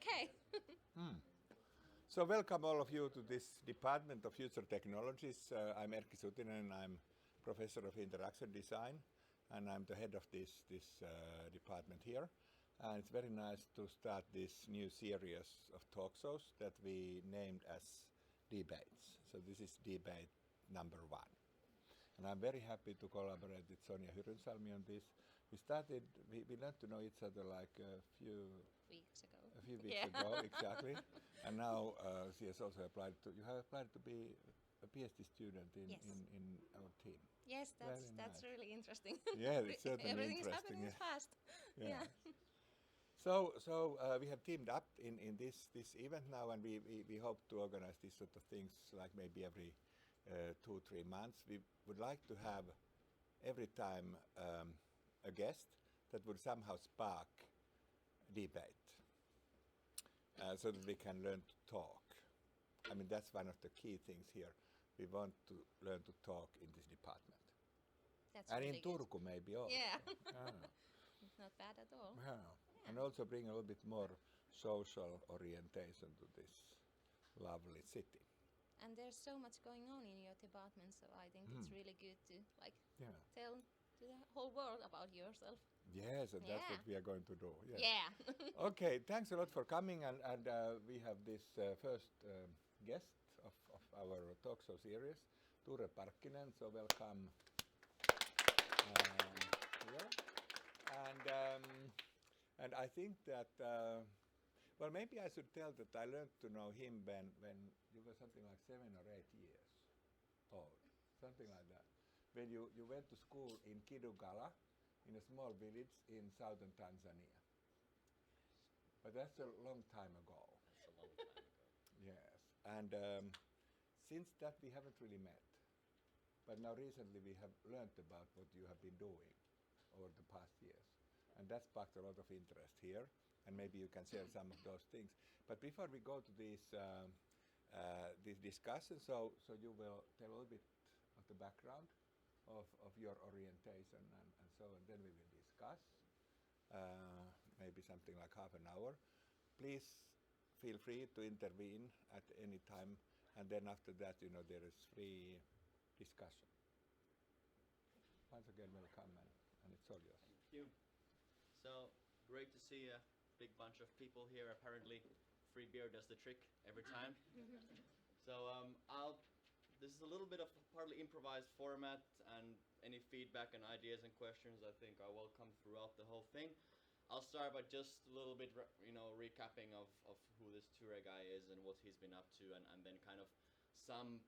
Okay. So welcome all of you to this Department of Future Technologists. I'm Erkki Sutinen. I'm Professor of Interaction Design, and I'm the head of this department here. And it's very nice to start this new series of talk shows that we named as Debates. So this is debate number 1. And I'm very happy to collaborate with Sonja Hyrynsalmi on this. We learned to know each other like a few weeks ago, exactly. And now she has also you have applied to be a PhD student in our team. Yes, that's really interesting. Yeah, it's certainly Everything interesting. is happening fast. Yeah. So we have teamed up in this event now, and we hope to organize these sort of things like maybe every 2-3 months. We would like to have every time a guest that would somehow spark debate, so that we can learn to talk. I mean, that's one of the key things here. We want to learn to talk in this department. That's and really in Turku maybe also. Yeah. Yeah. Not bad at all. Yeah. And also bring a little bit more social orientation to this lovely city. And there's so much going on in your department, so I think it's really good to tell to the whole world about yourself. Yes, and that's what we are going to do. Yes. Yeah. Okay, thanks a lot for coming, and we have this first guest of our talk show series, Tuure Parkkinen. So welcome here. And I think that well, maybe I should tell that I learned to know him when you were something like 7 or 8 years old, something like that. When you went to school in Kidugala, in a small village in southern Tanzania. But that's a long time ago. That's a long time ago. Yes, and since that we haven't really met. But now recently we have learned about what you have been doing over the past years. And that sparked a lot of interest here, and maybe you can share some of those things. But before we go to this discussion, so you will tell a little bit of the background of your orientation and so on, then we will discuss, maybe something like half an hour. Please feel free to intervene at any time, and then after that, there is free discussion. Once again, welcome, and it's all yours. Thank you. So, great to see a big bunch of people here. Apparently, free beer does the trick every time. So, this is a little bit of a partly improvised format, and any feedback and ideas and questions I think are welcome throughout the whole thing. I'll start by just a little bit, recapping of who this Tuure guy is and what he's been up to, and then kind of some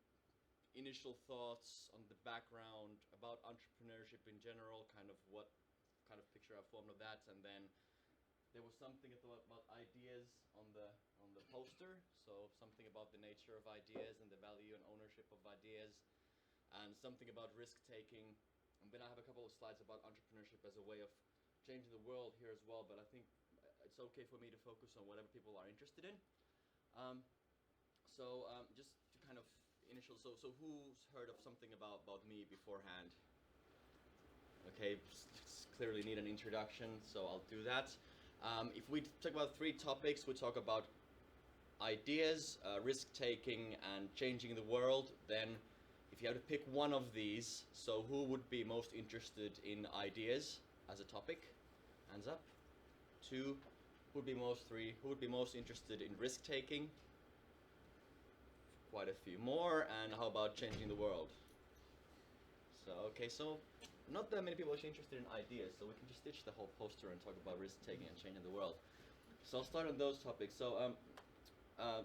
initial thoughts on the background about entrepreneurship in general, kind of what kind of picture I formed of that, and then there was something about ideas on the poster, so something about the nature of ideas and the value and ownership of ideas, and something about risk-taking, and then I have a couple of slides about entrepreneurship as a way of changing the world here as well, but I think it's okay for me to focus on whatever people are interested in. Just to kind of initial, so who's heard of something about me beforehand? Okay, clearly need an introduction, so I'll do that. If we talk about 3 topics, we talk about ideas, risk-taking, and changing the world. Then, if you had to pick one of these, so who would be most interested in ideas as a topic? Hands up. 2, who would be most? 3, who would be most interested in risk-taking? Quite a few more. And how about changing the world? So not that many people are interested in ideas, so we can just ditch the whole poster and talk about risk-taking and changing the world. So I'll start on those topics. So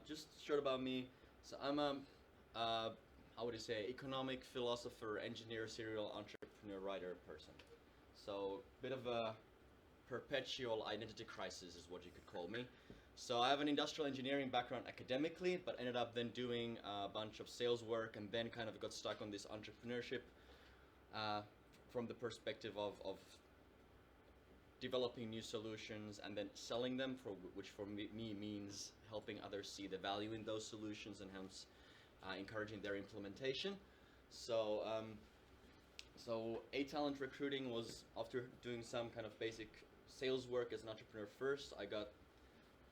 just short about me. So I'm how would you say, economic philosopher, engineer, serial entrepreneur, writer person. So bit of a perpetual identity crisis is what you could call me. So I have an industrial engineering background academically, but ended up then doing a bunch of sales work, and then kind of got stuck on this entrepreneurship from the perspective of developing new solutions and then selling them, which for me means helping others see the value in those solutions and hence encouraging their implementation. So A-Talent recruiting was, after doing some kind of basic sales work as an entrepreneur first, I got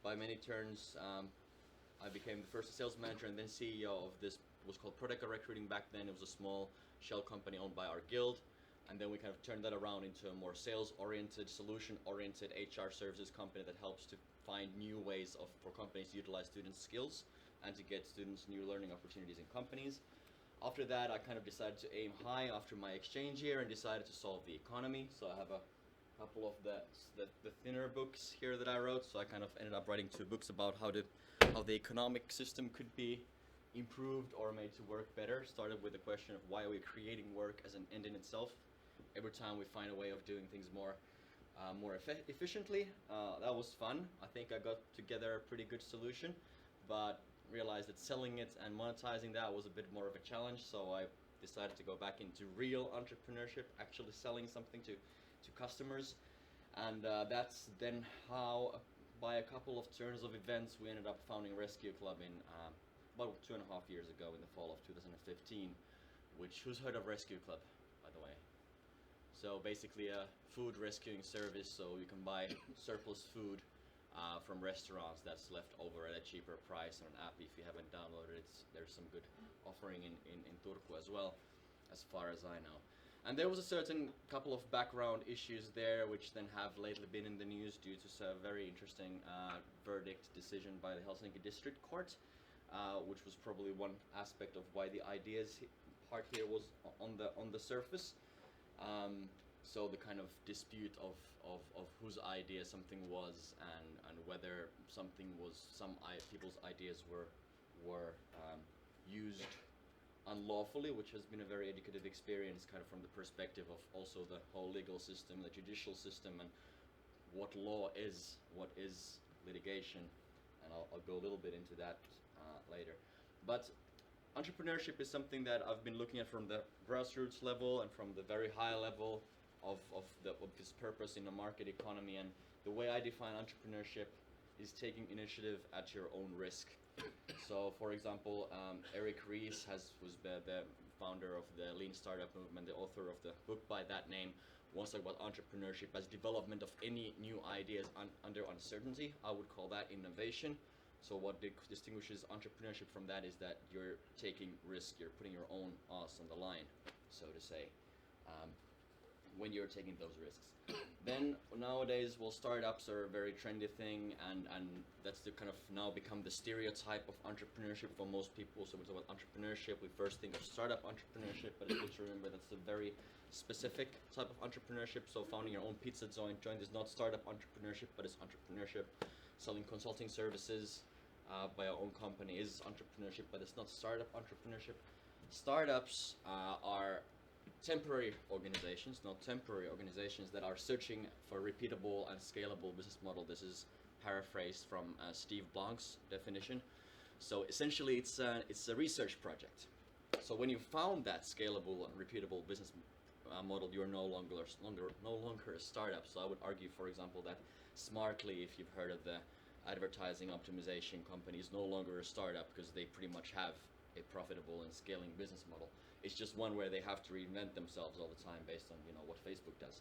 by many turns, I became the first sales manager and then CEO of this, was called Protega Recruiting back then. It was a small shell company owned by our guild. And then we kind of turned that around into a more sales-oriented, solution-oriented HR services company that helps to find new ways for companies to utilize students' skills and to get students new learning opportunities in companies. After that, I kind of decided to aim high after my exchange year and decided to solve the economy. So I have a couple of the thinner books here that I wrote. So I kind of ended up writing 2 books about how the economic system could be improved or made to work better. Started with the question of why are we creating work as an end in itself. Every time we find a way of doing things more efficiently. That was fun. I think I got together a pretty good solution, but realized that selling it and monetizing that was a bit more of a challenge, so I decided to go back into real entrepreneurship, actually selling something to customers. And that's then how, by a couple of turns of events, we ended up founding Rescue Club in about 2.5 years ago in the fall of 2015, who's heard of Rescue Club, by the way? So basically a food rescuing service, so you can buy surplus food from restaurants that's left over at a cheaper price on an app. If you haven't downloaded it, there's some good offering in Turku as well, as far as I know. And there was a certain couple of background issues there, which then have lately been in the news due to a very interesting verdict decision by the Helsinki District Court, which was probably one aspect of why the ideas part here was on the surface. So the kind of dispute of whose idea something was and whether some people's ideas were used unlawfully, which has been a very educative experience kind of from the perspective of also the whole legal system, the judicial system, and what law is, what is litigation, and I'll go a little bit into that later. But entrepreneurship is something that I've been looking at from the grassroots level and from the very high level of this purpose in a market economy. And the way I define entrepreneurship is taking initiative at your own risk. So, for example, Eric Ries, who's the founder of the Lean Startup Movement, the author of the book by that name, wants to talk about entrepreneurship as development of any new ideas under uncertainty. I would call that innovation. So what distinguishes entrepreneurship from that is that you're taking risk, you're putting your own ass on the line, so to say, when you're taking those risks. Then nowadays, startups are a very trendy thing, and that's the kind of now become the stereotype of entrepreneurship for most people. So we talk about entrepreneurship, we first think of startup entrepreneurship, but it's good to remember that's a very specific type of entrepreneurship. So founding your own pizza joint is not startup entrepreneurship, but it's entrepreneurship. Selling consulting services by our own company is entrepreneurship, but it's not startup entrepreneurship. Startups are temporary organizations that are searching for a repeatable and scalable business model. This is paraphrased from Steve Blank's definition. So essentially, it's a research project. So when you found that scalable and repeatable business model, you're no longer a startup. So I would argue, for example, that Smartly, if you've heard of the advertising optimization company, is no longer a startup because they pretty much have a profitable and scaling business model. It's just one where they have to reinvent themselves all the time based on what Facebook does.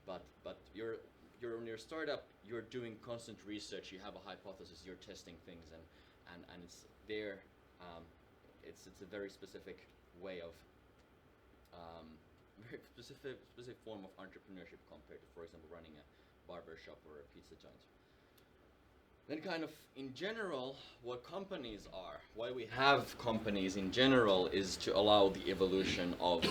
But you're when you're a startup, you're doing constant research. You have a hypothesis. You're testing things, and it's there. It's a very specific way of very specific form of entrepreneurship compared to, for example, running a barber shop or a pizza joint. Then kind of in general, what companies are, why we have companies in general, is to allow the evolution of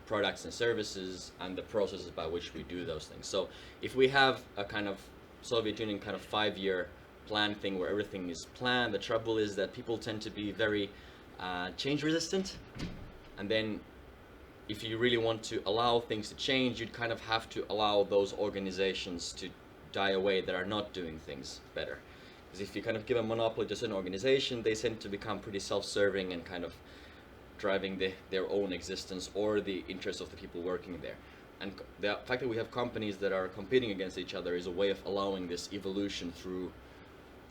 products and services and the processes by which we do those things. So if we have a kind of Soviet Union kind of 5-year plan thing where everything is planned, the trouble is that people tend to be very change resistant, and then if you really want to allow things to change, you'd kind of have to allow those organizations to die away that are not doing things better. Because if you kind of give a monopoly to an organization, they tend to become pretty self-serving and kind of driving their own existence or the interests of the people working there. And the fact that we have companies that are competing against each other is a way of allowing this evolution through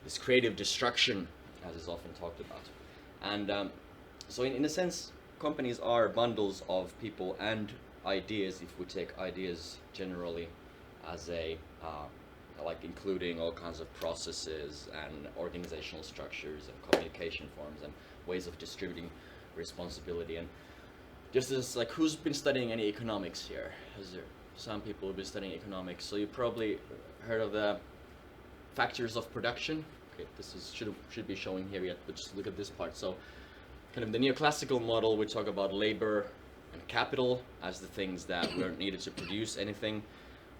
this creative destruction, as is often talked about. And so in a sense, companies are bundles of people and ideas, if we take ideas generally as a like including all kinds of processes and organizational structures and communication forms and ways of distributing responsibility. And just as like, who's been studying any economics here? Is there some people who've been studying economics? So you probably heard of the factors of production. Okay, this is should be showing here yet, but just look at this part. So kind of the neoclassical model, we talk about labor and capital as the things that were needed to produce anything.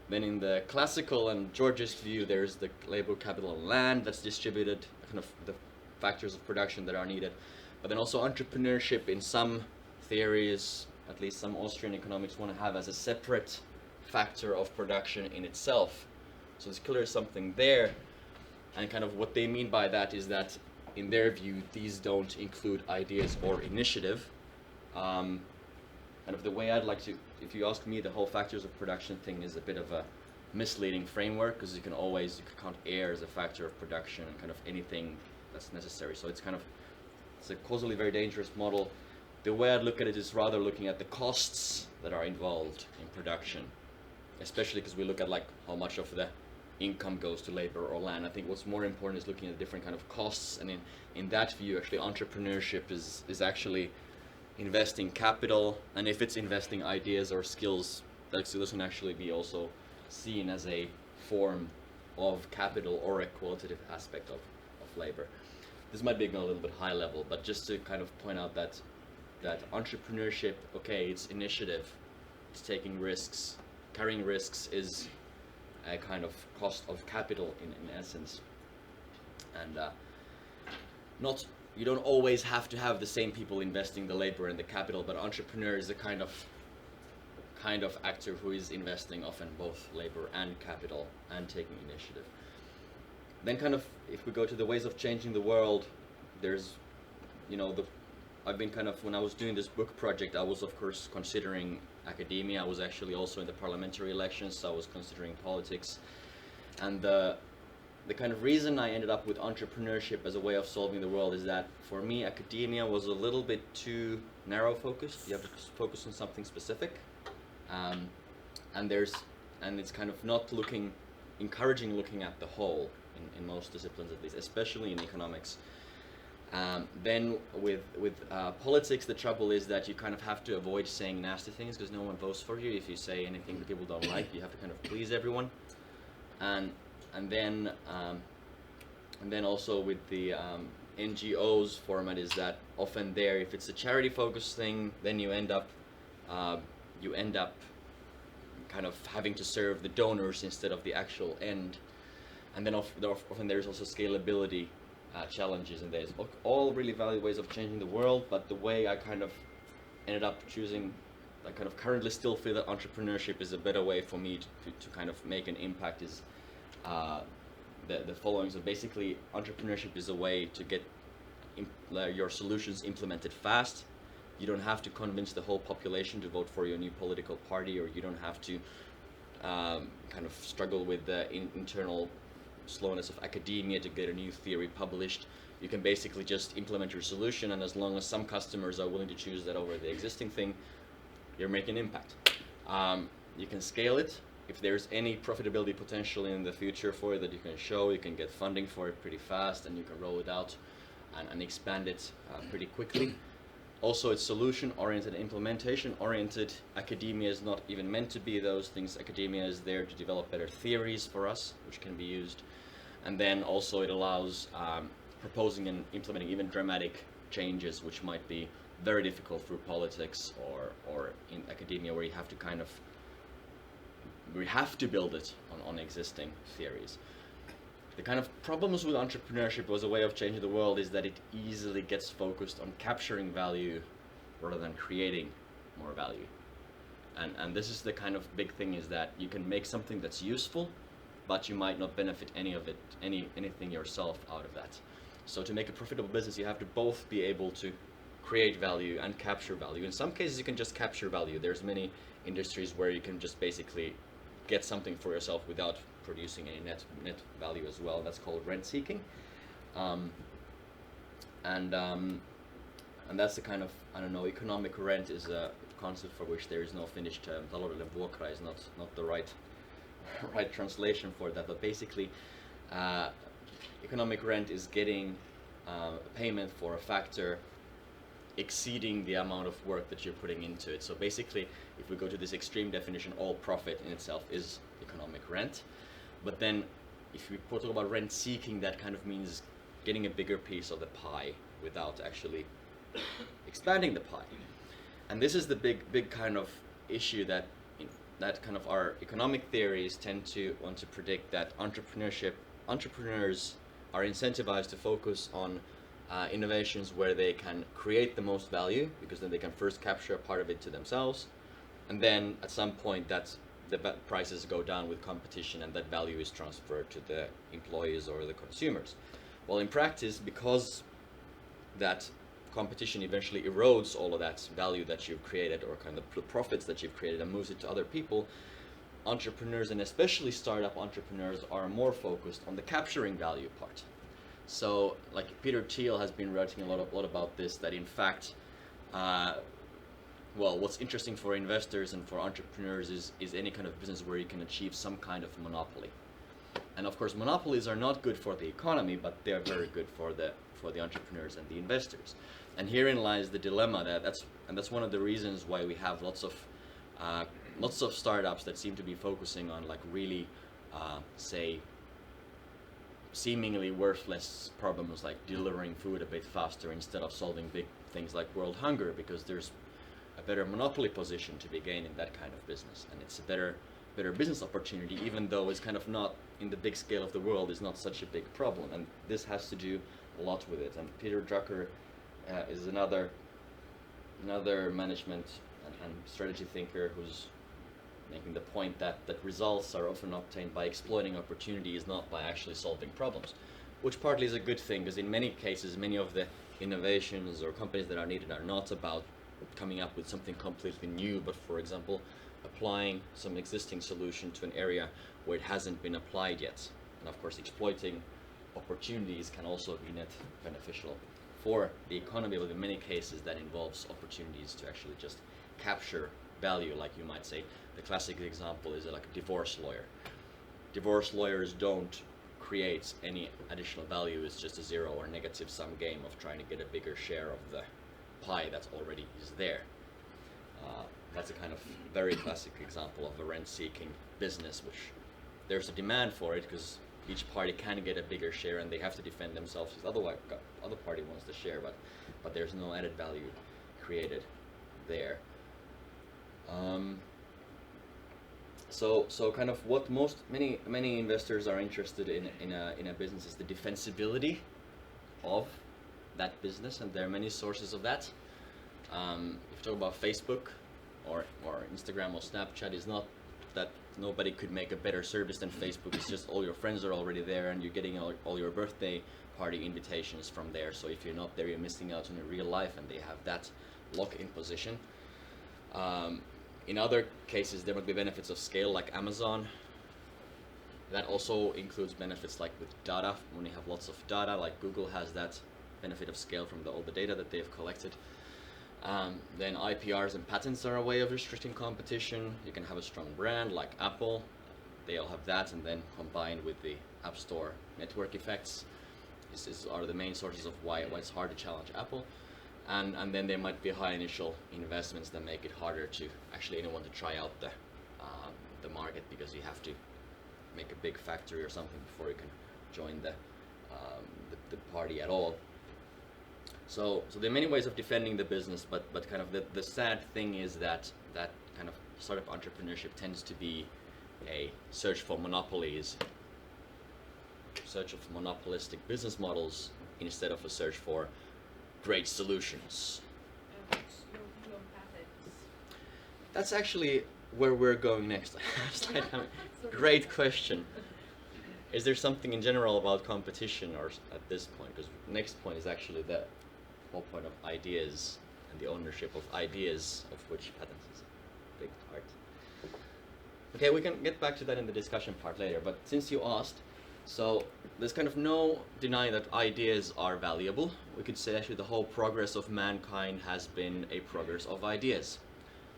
Then in the classical and Georgist view, there's the labor, capital, and land that's distributed, kind of the factors of production that are needed. But then also entrepreneurship in some theories, at least some Austrian economics want to have as a separate factor of production in itself. So there's clearly something there. And kind of what they mean by that is that in their view, these don't include ideas or initiative. Kind of the way I'd like to, if you ask me, the whole factors of production thing is a bit of a misleading framework, because you can count air as a factor of production and kind of anything that's necessary. So it's a causally very dangerous model. The way I'd look at it is rather looking at the costs that are involved in production, especially because we look at like how much of the income goes to labor or land. I think what's more important is looking at different kind of costs, and in that view, actually entrepreneurship is actually investing capital, and if it's investing ideas or skills, that can actually be also seen as a form of capital or a qualitative aspect of labor. This might be going a little bit high level, but just to kind of point out that entrepreneurship, okay, it's initiative, it's taking risks. Carrying risks is a kind of cost of capital in essence. And you don't always have to have the same people investing the labor and the capital, but entrepreneur is a kind of actor who is investing often both labor and capital and taking initiative. Then kind of, if we go to the ways of changing the world, there's, I've been kind of, when I was doing this book project, I was of course considering academia. I was actually also in the parliamentary elections, so I was considering politics. And the kind of reason I ended up with entrepreneurship as a way of solving the world is that for me, academia was a little bit too narrow focused. You have to focus on something specific. And it's kind of not encouraging looking at the whole in most disciplines, at least, especially in economics. Then with politics, the trouble is that you kind of have to avoid saying nasty things because no one votes for you. If you say anything that people don't like, you have to kind of please everyone. And then also with the NGOs format is that often there, if it's a charity-focused thing, then you end up kind of having to serve the donors instead of the actual end. And then often there's also scalability challenges, and there's all really valid ways of changing the world, but the way I kind of ended up choosing, I kind of currently still feel that entrepreneurship is a better way for me to kind of make an impact is the following. So basically, entrepreneurship is a way to get your solutions implemented fast. You don't have to convince the whole population to vote for your new political party, or you don't have to kind of struggle with the internal slowness of academia to get a new theory published. You can basically just implement your solution, and as long as some customers are willing to choose that over the existing thing, you're making impact. You can scale it. If there's any profitability potential in the future for it that you can show, you can get funding for it pretty fast, and you can roll it out and expand it pretty quickly. Also, it's solution-oriented, implementation-oriented. Academia is not even meant to be those things. Academia is there to develop better theories for us, which can be used. And then also it allows proposing and implementing even dramatic changes, which might be very difficult through politics or in academia, where you have to build it on existing theories. The kind of problems with entrepreneurship as a way of changing the world is that it easily gets focused on capturing value rather than creating more value. And this is the kind of big thing, is that you can make something that's useful, but you might not benefit anything yourself out of that. So to make a profitable business, you have to both be able to create value and capture value. In some cases, you can just capture value. There's many industries where you can just basically get something for yourself without producing any net value as well. That's called rent seeking. And that's the kind of, economic rent is a concept for which there is no Finnish term. Taloudellinen vuokra is not the right right translation for that, but basically economic rent is getting payment for a factor exceeding the amount of work that you're putting into it. So basically, if we go to this extreme definition, all profit in itself is economic rent. But then if we talk about rent seeking, that kind of means getting a bigger piece of the pie without actually expanding the pie. And this is the big kind of issue that that kind of our economic theories tend to want to predict, that entrepreneurs are incentivized to focus on innovations where they can create the most value, because then they can first capture a part of it to themselves, and then at some point the prices go down with competition and that value is transferred to the employees or the consumers. Well, in practice, because that competition eventually erodes all of that value that you've created, or kind of the profits that you've created, and moves it to other people, entrepreneurs, and especially startup entrepreneurs, are more focused on the capturing value part. So, like Peter Thiel has been writing a lot about this, that in fact, well, what's interesting for investors and for entrepreneurs is any kind of business where you can achieve some kind of monopoly. And of course, monopolies are not good for the economy, but they're very good for the entrepreneurs and the investors. And herein lies the dilemma. That's one of the reasons why we have lots of startups that seem to be focusing on like really, say, seemingly worthless problems like delivering food a bit faster instead of solving big things like world hunger, because there's a better monopoly position to be gained in that kind of business, and it's a better business opportunity, even though it's kind of not, in the big scale of the world, is not such a big problem. And this has to do a lot with it. And Peter Drucker is another management and strategy thinker who's making the point that results are often obtained by exploiting opportunities, not by actually solving problems, which partly is a good thing, because in many cases, many of the innovations or companies that are needed are not about coming up with something completely new, but for example, applying some existing solution to an area where it hasn't been applied yet. And of course, exploiting opportunities can also be net beneficial for the economy, but in many cases that involves opportunities to actually just capture value. Like you might say, the classic example is like a divorce lawyer. Divorce lawyers don't create any additional value, it's just a zero or negative sum game of trying to get a bigger share of the pie that already is there. That's a kind of very classic example of a rent-seeking business, which there's a demand for it because each party can get a bigger share and they have to defend themselves, because otherwise other party wants the share, but there's no added value created there. So kind of what many investors are interested in a business is the defensibility of that business, and there are many sources of that. If you talk about Facebook or Instagram or Snapchat, it's not that nobody could make a better service than Facebook. It's just all your friends are already there and you're getting all your birthday party invitations from there. So if you're not there, you're missing out on your real life, and they have that lock-in position. In other cases, there might be benefits of scale, like Amazon. That also includes benefits like with data. When you have lots of data, like Google has that benefit of scale from all the data that they've collected. Then IPRs and patents are a way of restricting competition. You can have a strong brand like Apple. They all have that, and then combined with the App Store network effects are the main sources of why it's hard to challenge Apple. And then there might be high initial investments that make it harder to actually anyone to try out the market, because you have to make a big factory or something before you can join the party at all. So there are many ways of defending the business, but kind of the sad thing is that kind of startup entrepreneurship tends to be a search for monopolies, search of monopolistic business models, instead of a search for great solutions. That's actually where we're going next. Great question. Is there something in general about competition or at this point? Because next point is actually the whole point of ideas and the ownership of ideas, of which patents is a big part. Okay, we can get back to that in the discussion part later, but since you asked, so there's kind of no denying that ideas are valuable. We could say actually the whole progress of mankind has been a progress of ideas.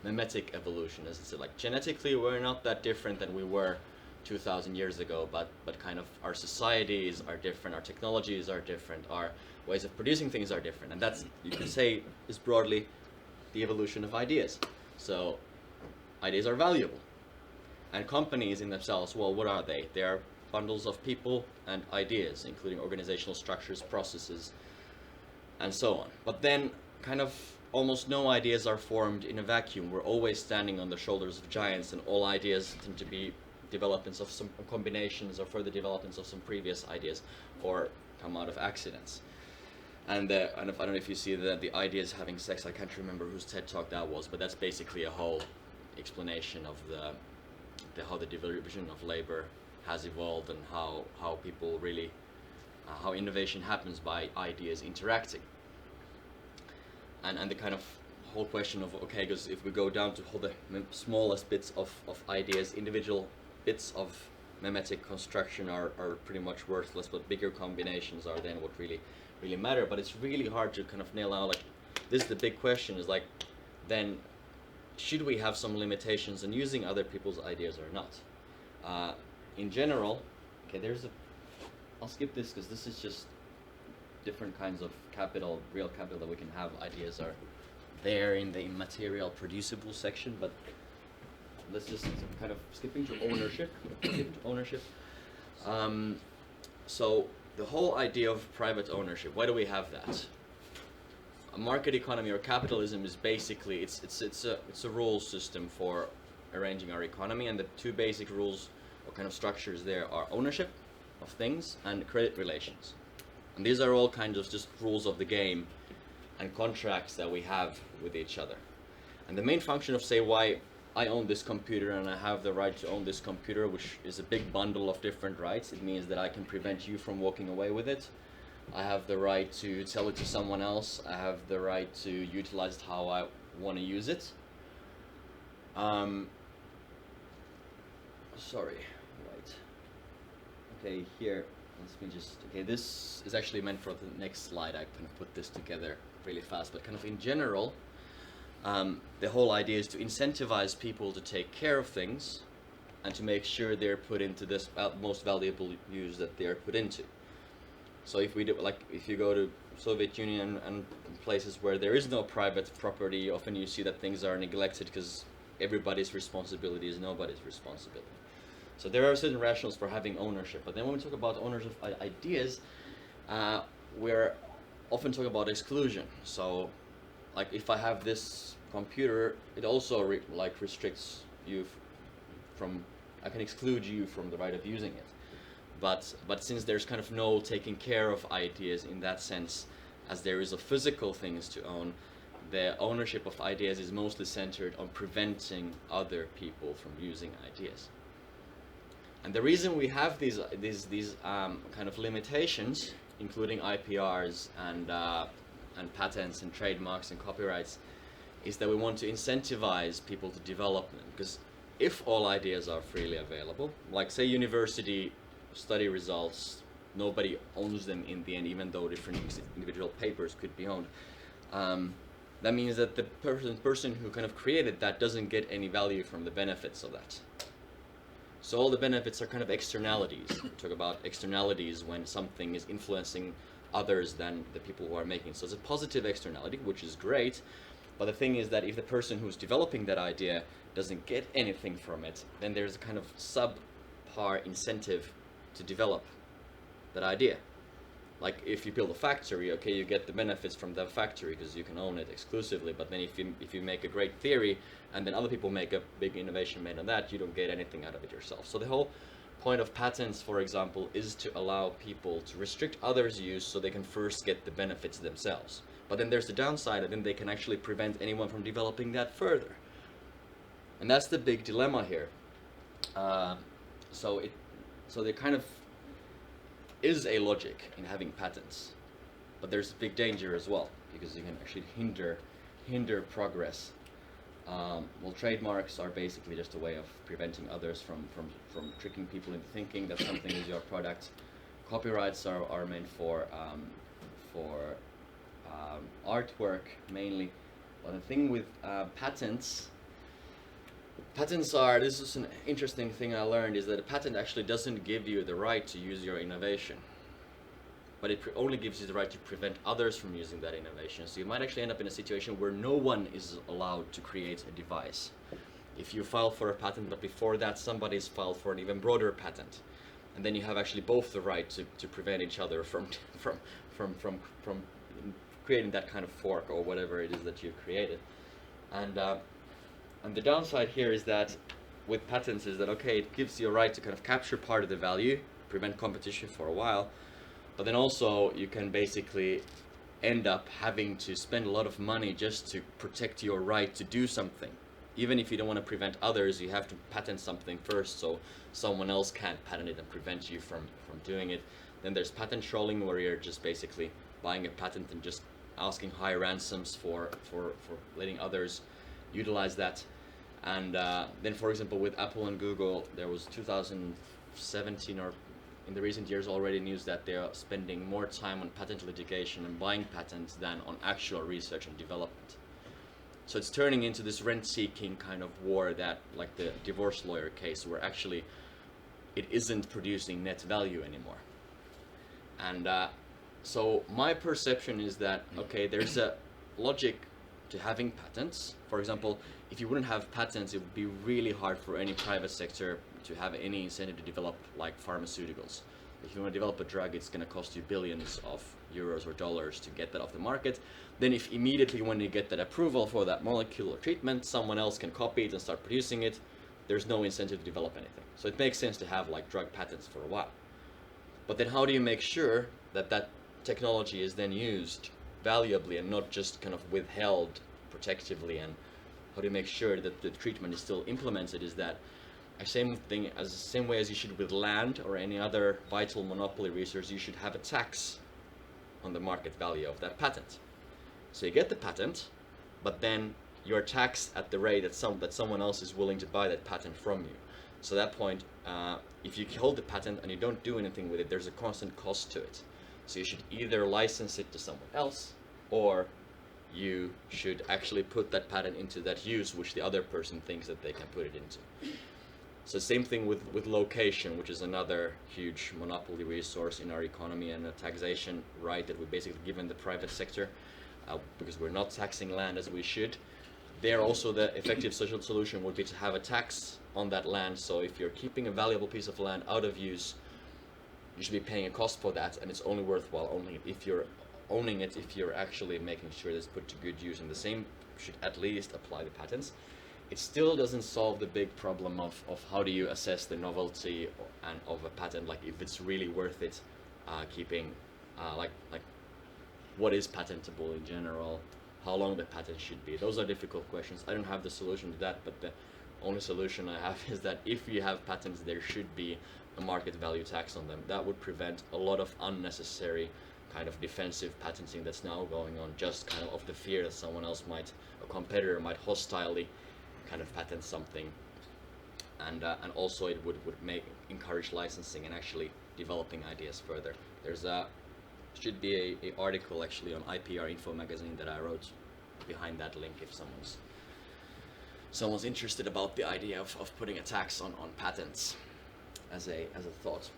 Mimetic evolution, as it's like genetically we're not that different than we were 2,000 years ago, but kind of our societies are different, our technologies are different, our ways of producing things are different, and that's, you can say, is broadly the evolution of ideas. So ideas are valuable, and companies in themselves, well, what are they? They are bundles of people and ideas, including organizational structures, processes, and so on. But then kind of almost no ideas are formed in a vacuum. We're always standing on the shoulders of giants, and all ideas tend to be developments of some combinations or further developments of some previous ideas, or come out of accidents. And I don't know if you see the ideas having sex. I can't remember whose TED talk that was, but that's basically a whole explanation of how the division of labor has evolved, and how people really how innovation happens by ideas interacting. And the kind of whole question of, okay, because if we go down to all the smallest bits of ideas, individual bits of mimetic construction are pretty much worthless, but bigger combinations are then what really matter. But it's really hard to kind of nail out, like, this is the big question, is like, then should we have some limitations on using other people's ideas or not? In general, okay, I'll skip this because this is just different kinds of capital, real capital that we can have. Ideas are there in the immaterial producible section, but let's just kind of skipping to ownership. So the whole idea of private ownership, why do we have that? A market economy or capitalism is basically it's a rule system for arranging our economy, and the two basic rules or kind of structures there are ownership of things and credit relations. And these are all kinds of just rules of the game and contracts that we have with each other. And the main function of, say, why I own this computer and I have the right to own this computer, which is a big bundle of different rights. It means that I can prevent you from walking away with it. I have the right to sell it to someone else. I have the right to utilize it how I want to use it. Sorry, right. Okay, here, let me just, okay, this is actually meant for the next slide. I kind of put this together really fast, but kind of in general, the whole idea is to incentivize people to take care of things and to make sure they're put into this most valuable use that they're put into. So if we do, like, if you go to Soviet Union and places where there is no private property, often you see that things are neglected because everybody's responsibility is nobody's responsibility. So there are certain rationales for having ownership, but then when we talk about ownership of ideas, we're often talking about exclusion. So, like, if I have this computer, it also restricts you from, I can exclude you from the right of using it. But since there's kind of no taking care of ideas in that sense, as there is of physical things to own, the ownership of ideas is mostly centered on preventing other people from using ideas. And the reason we have these kind of limitations, including IPRs and patents and trademarks and copyrights, is that we want to incentivize people to develop them. Because if all ideas are freely available, like, say, university study results, nobody owns them in the end, even though different individual papers could be owned. That means that the person who kind of created that doesn't get any value from the benefits of that. So all the benefits are kind of externalities. We talk about externalities when something is influencing others than the people who are making it. So it's a positive externality, which is great. But the thing is that if the person who's developing that idea doesn't get anything from it, then there's a kind of subpar incentive to develop that idea. Like, if you build a factory, okay, you get the benefits from the factory because you can own it exclusively. But then if you make a great theory and then other people make a big innovation made on that, you don't get anything out of it yourself. So the whole point of patents, for example, is to allow people to restrict others' use so they can first get the benefits themselves. But then there's the downside, and then they can actually prevent anyone from developing that further. And that's the big dilemma here. So there kind of is a logic in having patents, but there's a big danger as well, because you can actually hinder progress. Well, trademarks are basically just a way of preventing others from tricking people into thinking that something is your product. Copyrights are meant for artwork mainly, but the thing with patents Patents are, this is an interesting thing I learned, is that a patent actually doesn't give you the right to use your innovation, but it only gives you the right to prevent others from using that innovation. So you might actually end up in a situation where no one is allowed to create a device. If you file for a patent, but before that somebody's filed for an even broader patent, and then you have actually both the right to prevent each other from creating that kind of fork or whatever it is that you've created. And the downside here is that with patents is that, okay, it gives you a right to kind of capture part of the value, prevent competition for a while, but then also you can basically end up having to spend a lot of money just to protect your right to do something. Even if you don't want to prevent others, you have to patent something first so someone else can't patent it and prevent you from doing it. Then there's patent trolling, where you're just basically buying a patent and just asking high ransoms for letting others utilize that. And then, for example, with Apple and Google, there was 2017 or in the recent years already news that they are spending more time on patent litigation and buying patents than on actual research and development. So it's turning into this rent-seeking kind of war, that, like the divorce lawyer case, where actually it isn't producing net value anymore. And so my perception is that, okay, there's a logic to having patents. For example, if you wouldn't have patents, it would be really hard for any private sector to have any incentive to develop like pharmaceuticals. If you want to develop a drug, it's going to cost you billions of euros or dollars to get that off the market. Then if immediately when you get that approval for that molecule or treatment, someone else can copy it and start producing it, there's no incentive to develop anything. So it makes sense to have like drug patents for a while. But then how do you make sure that that technology is then used valuably and not just kind of withheld protectively? And how do you make sure that the treatment is still implemented? Is that the same way as you should with land or any other vital monopoly resource, you should have a tax on the market value of that patent. So you get the patent, but then you're taxed at the rate that someone else is willing to buy that patent from you. So at that point, if you hold the patent and you don't do anything with it, there's a constant cost to it. So you should either license it to someone else, or you should actually put that patent into that use which the other person thinks that they can put it into. So same thing with location, which is another huge monopoly resource in our economy, and a taxation right that we've basically given the private sector because we're not taxing land as we should. There also the effective social solution would be to have a tax on that land. So if you're keeping a valuable piece of land out of use, you should be paying a cost for that, and it's only worthwhile owning it if you're actually making sure that it's put to good use. And the same should at least apply to patents. It still doesn't solve the big problem of how do you assess the novelty of a patent, like if it's really worth it keeping, like what is patentable in general, how long the patent should be. Those are difficult questions. I don't have the solution to that, but the only solution I have is that if you have patents, there should be a market value tax on them. That would prevent a lot of unnecessary kind of defensive patenting that's now going on, just kind of the fear that someone else a competitor might hostilely kind of patent something. And also it would encourage licensing and actually developing ideas further. There's should be a article actually on IPR Info magazine that I wrote behind that link if someone's interested about the idea of putting a tax on patents as a thought.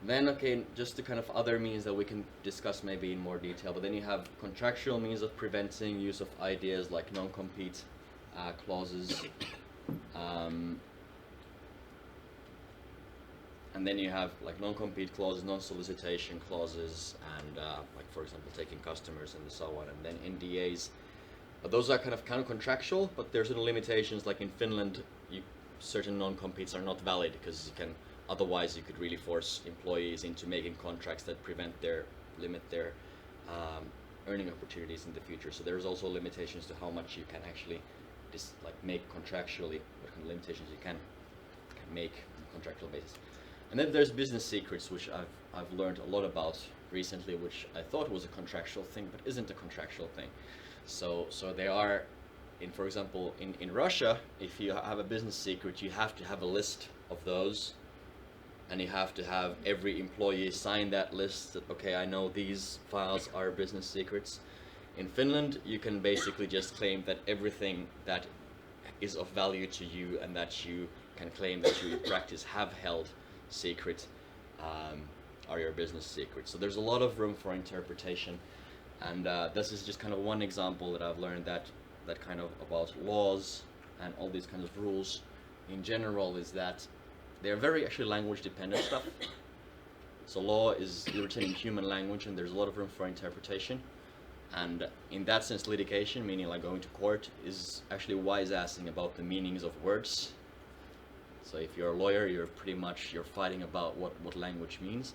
Then, okay, just the kind of other means that we can discuss maybe in more detail, but then you have contractual means of preventing use of ideas like non-compete clauses, and then you have like non-compete clauses, non-solicitation clauses, and like for example taking customers and so on, and then NDAs. Those are kind of contractual, but there's certain limitations. Like in Finland, certain non-competes are not valid because otherwise you could really force employees into making contracts that limit their earning opportunities in the future. So there's also limitations to how much you can actually make contractually, what kind of limitations you can make on a contractual basis. And then there's business secrets, which I've learned a lot about recently, which I thought was a contractual thing, but isn't a contractual thing. So they are, for example, in Russia, if you have a business secret, you have to have a list of those, and you have to have every employee sign that list that, okay, I know these files are business secrets. In Finland, you can basically just claim that everything that is of value to you and that you can claim that you in practice have held secret are your business secrets. So there's a lot of room for interpretation, and this is just kind of one example that I've learned that kind of about laws and all these kinds of rules in general is that they're very actually language dependent stuff. So law is written in human language and there's a lot of room for interpretation. And in that sense, litigation, meaning like going to court, is actually wise-assing about the meanings of words. So if you're a lawyer, you're fighting about what language means.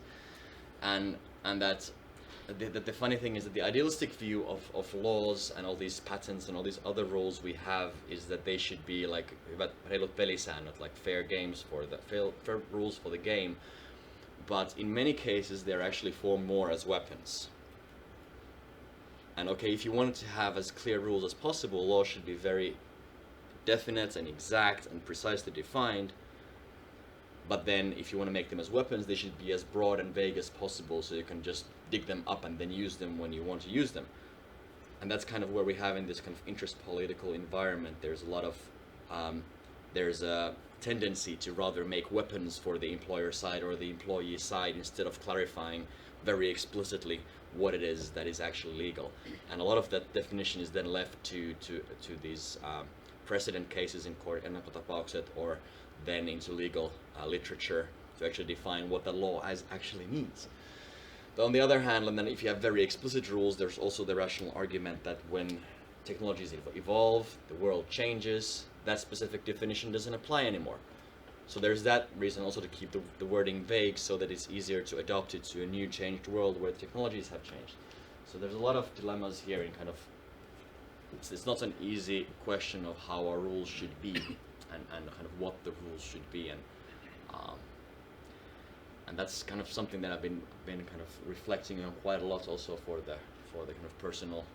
And that the funny thing is that the idealistic view of laws and all these patents and all these other rules we have is that they should be like reilut pelisäännöt, like fair games for the fair rules for the game. But in many cases, they're actually formed more as weapons. And okay, if you wanted to have as clear rules as possible, law should be very definite and exact and precisely defined. But then if you want to make them as weapons, they should be as broad and vague as possible so you can just dig them up and then use them when you want to use them. And that's kind of where we have in this kind of interest political environment. There's a lot of, there's a tendency to rather make weapons for the employer side or the employee side instead of clarifying very explicitly what it is that is actually legal. And a lot of that definition is then left to these precedent cases in court, ennakkotapaukset, or then into legal literature to actually define what the law actually means. But on the other hand, and then if you have very explicit rules, there's also the rational argument that when technologies evolve, the world changes, that specific definition doesn't apply anymore. So there's that reason also to keep the wording vague so that it's easier to adopt it to a new changed world where technologies have changed. So there's a lot of dilemmas here in kind of, it's not an easy question of how our rules should be and kind of what the rules should be, and that's kind of something that I've been kind of reflecting on quite a lot also for the kind of personal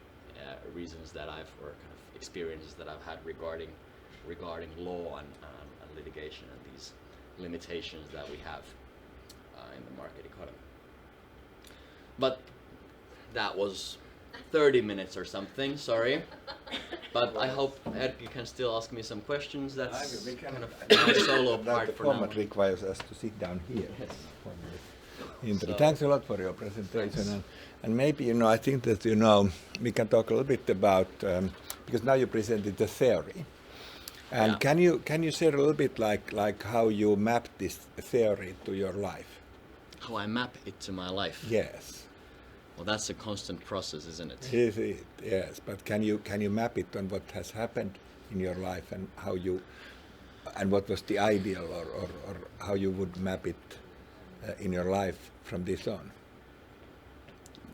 reasons that I've, or kind of experiences that I've had regarding law and litigation and these limitations that we have in the market economy. But that was 30 minutes or something, sorry. But I hope Erkki can still ask me some questions. That's kind of my solo part for now. The format requires us to sit down here. Yes. So, thanks a lot for your presentation. And maybe, I think that, we can talk a little bit about, because now you presented the theory. And yeah. Can you share a little bit like how you map this theory to your life? How I map it to my life? Yes. Well, that's a constant process, isn't it? Yes, but can you map it on what has happened in your life and how you, and what was the ideal or how you would map it in your life from this on?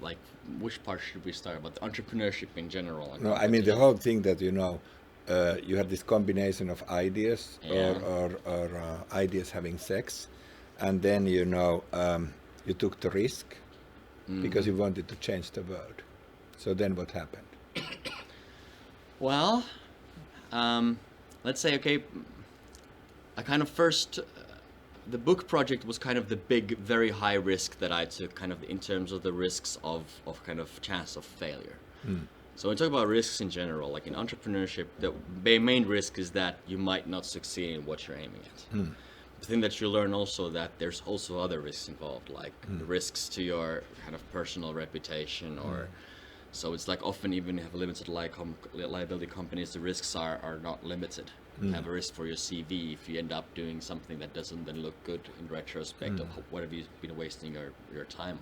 Like, which part should we start about? The entrepreneurship in general? No, I mean the whole thing that you had this combination of ideas or ideas having sex, and then you took the risk. Because you wanted to change the world. So then what happened? Well, let's say, okay, I kind of first, the book project was kind of the big, very high risk that I took kind of in terms of the risks of kind of chance of failure. So when we talk about risks in general, like in entrepreneurship, the main risk is that you might not succeed in what you're aiming at. The thing that you learn also that there's also other risks involved, like risks to your kind of personal reputation, or so it's like often even have limited liability companies, the risks are not limited. You have a risk for your CV if you end up doing something that doesn't then look good in retrospect of what have you been wasting your time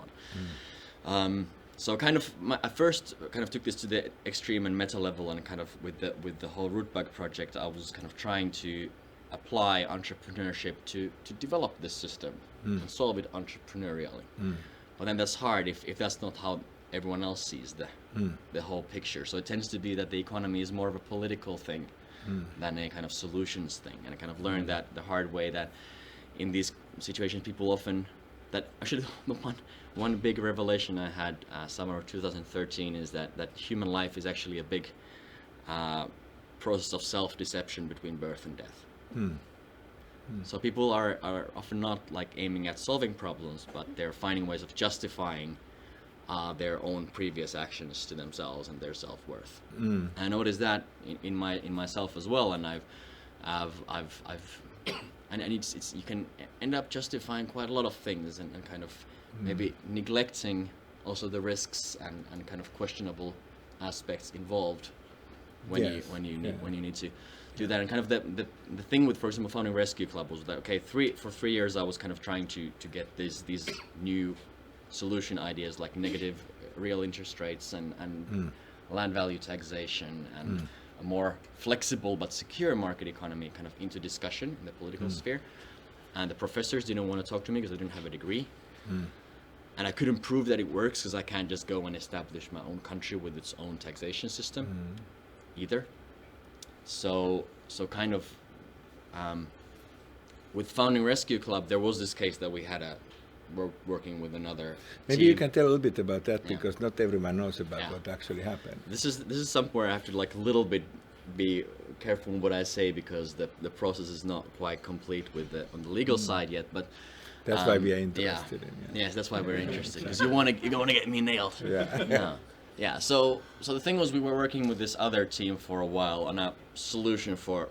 on. So kind of I first kind of took this to the extreme and meta level, and kind of with the whole Rootbag project, I was kind of trying to apply entrepreneurship to develop this system and solve it entrepreneurially. But then that's hard if that's not how everyone else sees the whole picture. So it tends to be that the economy is more of a political thing than a kind of solutions thing. And I kind of learned that the hard way, that in these situations people often, that actually one big revelation I had summer of 2013 is that human life is actually a big process of self-deception between birth and death. So people are often not like aiming at solving problems, but they're finding ways of justifying their own previous actions to themselves and their self-worth. I noticed that in myself as well, and and it's you can end up justifying quite a lot of things and kind of maybe neglecting also the risks and kind of questionable aspects involved when you need to do that. And kind of the thing with, for example, founding Rescue Club was that for 3 years I was kind of trying to get these new solution ideas like negative real interest rates and land value taxation and a more flexible but secure market economy kind of into discussion in the political sphere. And the professors didn't want to talk to me because I didn't have a degree. And I couldn't prove that it works because I can't just go and establish my own country with its own taxation system either. So kind of with founding Rescue Club, there was this case that we had we're working with another Maybe team. you can tell a little bit about that because not everyone knows about what actually happened. This is somewhere I have to like a little bit be careful in what I say because the process is not quite complete on the legal side yet, but that's why we are interested in. Yes, that's why we're interested because you want to get me nailed. Yeah. So the thing was, we were working with this other team for a while on a solution for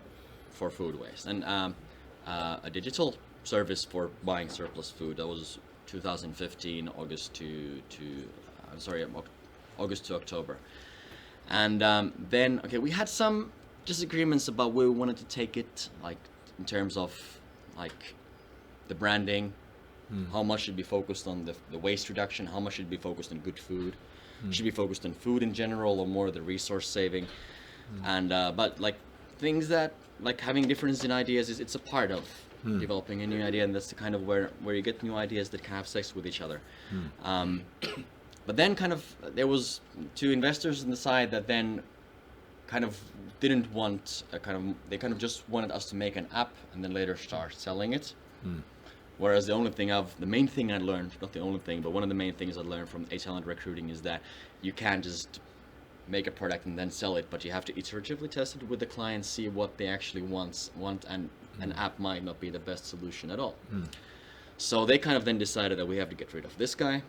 food waste and a digital service for buying surplus food. That was 2015 August to October, and then we had some disagreements about where we wanted to take it, like in terms of like the branding, how much should be focused on the waste reduction, how much should be focused on good food, should be focused on food in general or more the resource saving, and but like things that like having differences in ideas it's a part of developing a new idea, and that's the kind of where you get new ideas that can have sex with each other. But then kind of there was two investors on the side that then kind of didn't want they kind of just wanted us to make an app and then later start selling it. Whereas the main thing I learned, not the only thing, but one of the main things I learned from talent recruiting is that you can't just make a product and then sell it, but you have to iteratively test it with the client, see what they actually want, and an app might not be the best solution at all. So they kind of then decided that we have to get rid of this guy.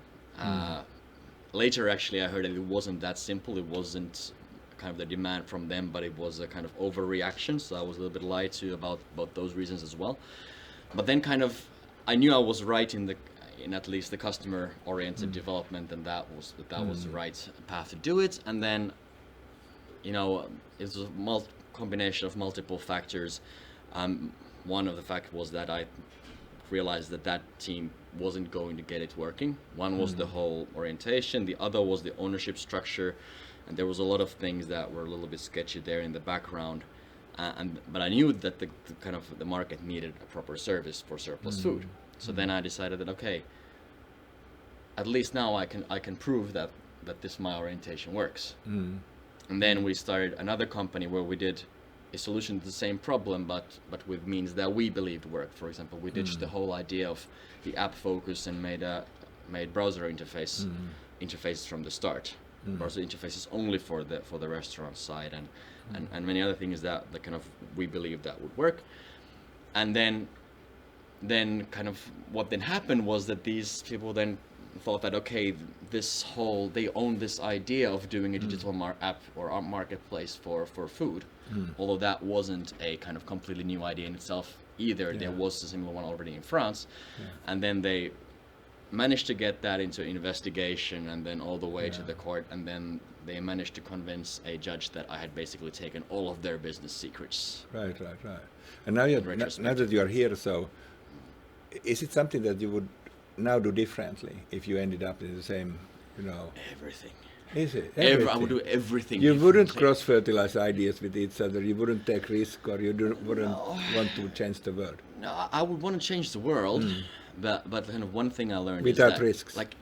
Later, actually, I heard that it wasn't that simple. It wasn't kind of the demand from them, but it was a kind of overreaction. So I was a little bit lied to about those reasons as well. But then kind of, I knew I was right in at least the customer-oriented development, and that was the right path to do it. And then, it was a combination of multiple factors. One of the factors was that I realized that team wasn't going to get it working. One was the whole orientation, the other was the ownership structure, and there was a lot of things that were a little bit sketchy there in the background. But I knew that the market needed a proper service for surplus food. So then I decided that at least now I can prove that my orientation works. And then we started another company where we did a solution to the same problem, but with means that we believed worked. For example, we ditched the whole idea of the app focus and made browser interfaces from the start. Browser interfaces only for the restaurant side and many other things that kind of we believed that would work. And then kind of what then happened was that these people then thought that they own this idea of doing a digital app or a marketplace for food, although that wasn't a kind of completely new idea in itself either. There was a similar one already in France, and then they managed to get that into investigation and then all the way to the court, and then they managed to convince a judge that I had basically taken all of their business secrets. Right. And now that you are here, so is it something that you would now do differently if you ended up in the same, Everything. Is it? I would do everything. You wouldn't cross-fertilize ideas with each other. You wouldn't take risk, or you wouldn't want to change the world. No, I would want to change the world, but kind of one thing I learned without is that, risks. Like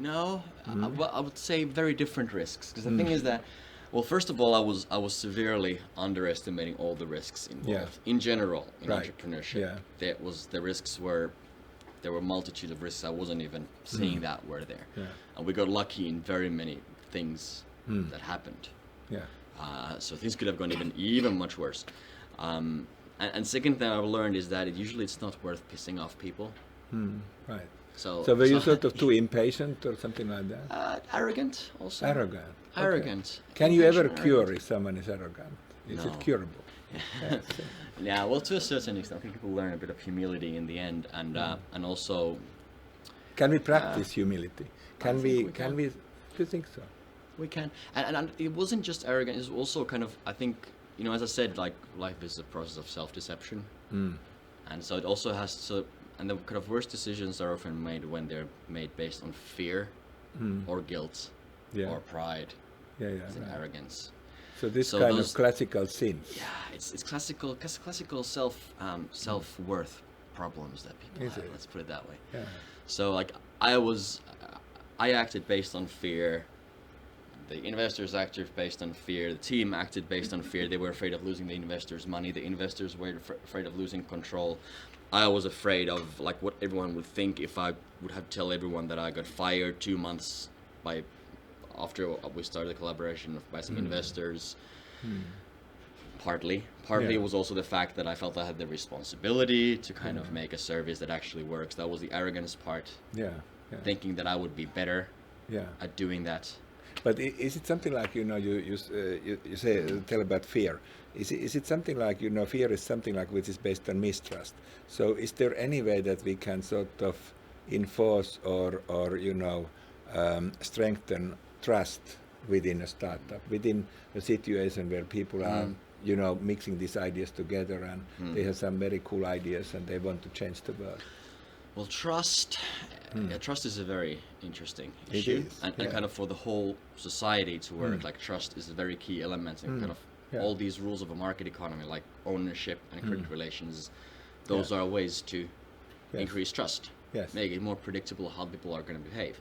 I would say very different risks. Because the thing is that, well, first of all, I was severely underestimating all the risks involved in general in entrepreneurship. There were a multitude of risks I wasn't even seeing that were there. And we got lucky in very many things that happened. So things could have gone even much worse. And second thing I've learned is that usually it's not worth pissing off people. Right. So were you sort of too impatient or something like that? Arrogant also. Arrogant. Okay. Arrogant. Can you ever cure if someone is arrogant? Is No. it curable? Yes. Yeah, well, to a certain extent, I think people learn a bit of humility in the end, and also. Can we practice humility? Can we? Can. Do you think so? We can, and it wasn't just arrogant. It was also kind of, I think, as I said, like life is a process of self-deception, and so it also has to. And the kind of worst decisions are often made when they're made based on fear, or guilt, or pride, and arrogance. So this kind of classical sins. Yeah, it's classical self-worth problems that people have. Let's put it that way. Yeah. So like I acted based on fear. The investors acted based on fear. The team acted based on fear. They were afraid of losing the investors' money. The investors were afraid of losing control. I was afraid of like what everyone would think if I would have tell everyone that I got fired 2 months after we started the collaboration by some investors. Partly it was also the fact that I felt I had the responsibility to kind of make a service that actually works. That was the arrogance part. Thinking that I would be better at doing that. But is it something like you say tell about fear? Is it something like fear is something like which is based on mistrust? So is there any way that we can sort of enforce or strengthen trust within a startup, within a situation where people are mixing these ideas together and they have some very cool ideas and they want to change the world? Well, trust is a very interesting issue, and kind of for the whole society to work, like trust is a very key element in kind of all these rules of a market economy, like ownership and credit relations. Those are ways to increase trust, make it more predictable how people are going to behave.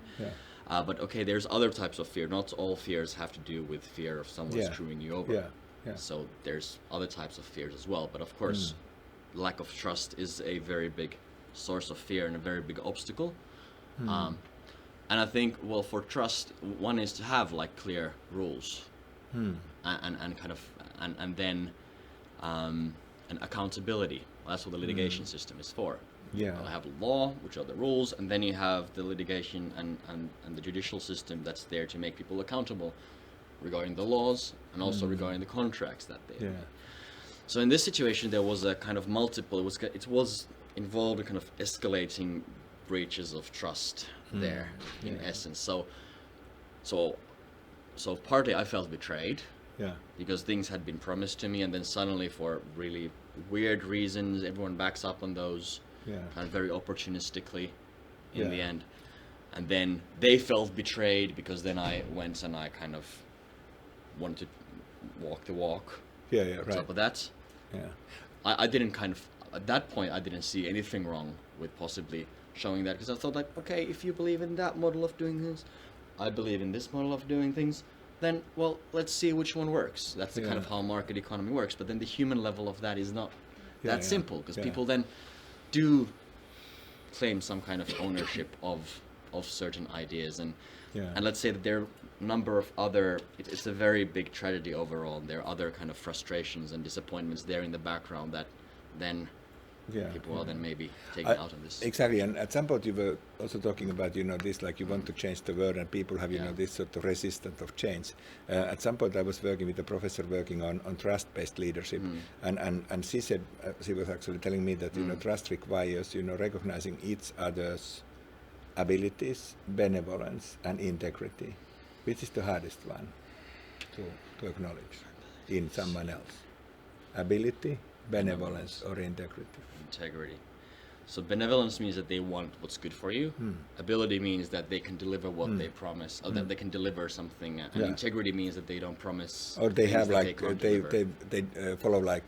But okay, there's other types of fear. Not all fears have to do with fear of someone screwing you over. So there's other types of fears as well. But of course, lack of trust is a very big source of fear and a very big obstacle. And I think, well, for trust, one is to have like clear rules, and kind of and then and accountability. Well, that's what the litigation system is for. I have law, which are the rules, and then you have the litigation and the judicial system that's there to make people accountable regarding the laws and also regarding the contracts that they make. So in this situation, there was a kind of multiple. It was involved in kind of escalating breaches of trust there in essence. So partly I felt betrayed because things had been promised to me, and then suddenly for really weird reasons, everyone backs up on those kind of very opportunistically in the end. And then they felt betrayed because then I went and I kind of wanted to walk the walk. On top of that. I didn't kind of, at that point, I didn't see anything wrong with possibly showing that, because I thought like, okay, if you believe in that model of doing things, I believe in this model of doing things, then, well, let's see which one works. That's the kind of how market economy works. But then the human level of that is not that simple, because people then do claim some kind of ownership of certain ideas, and let's say that there are a number of other, it's a very big tragedy overall, and there are other kind of frustrations and disappointments there in the background that then people are then maybe taking out on this. Exactly, and at some point you were also talking about this, like you want to change the world, and people have this sort of resistance of change. At some point I was working with a professor working on trust-based leadership, and she said, she was actually telling me that trust requires recognizing each other's abilities, benevolence and integrity. Which is the hardest one to acknowledge in someone else? Ability, benevolence or integrity? Integrity. So benevolence means that they want what's good for you. Ability means that they can deliver what they promise, or that they can deliver something. And integrity means that they don't promise. Or they have like they follow like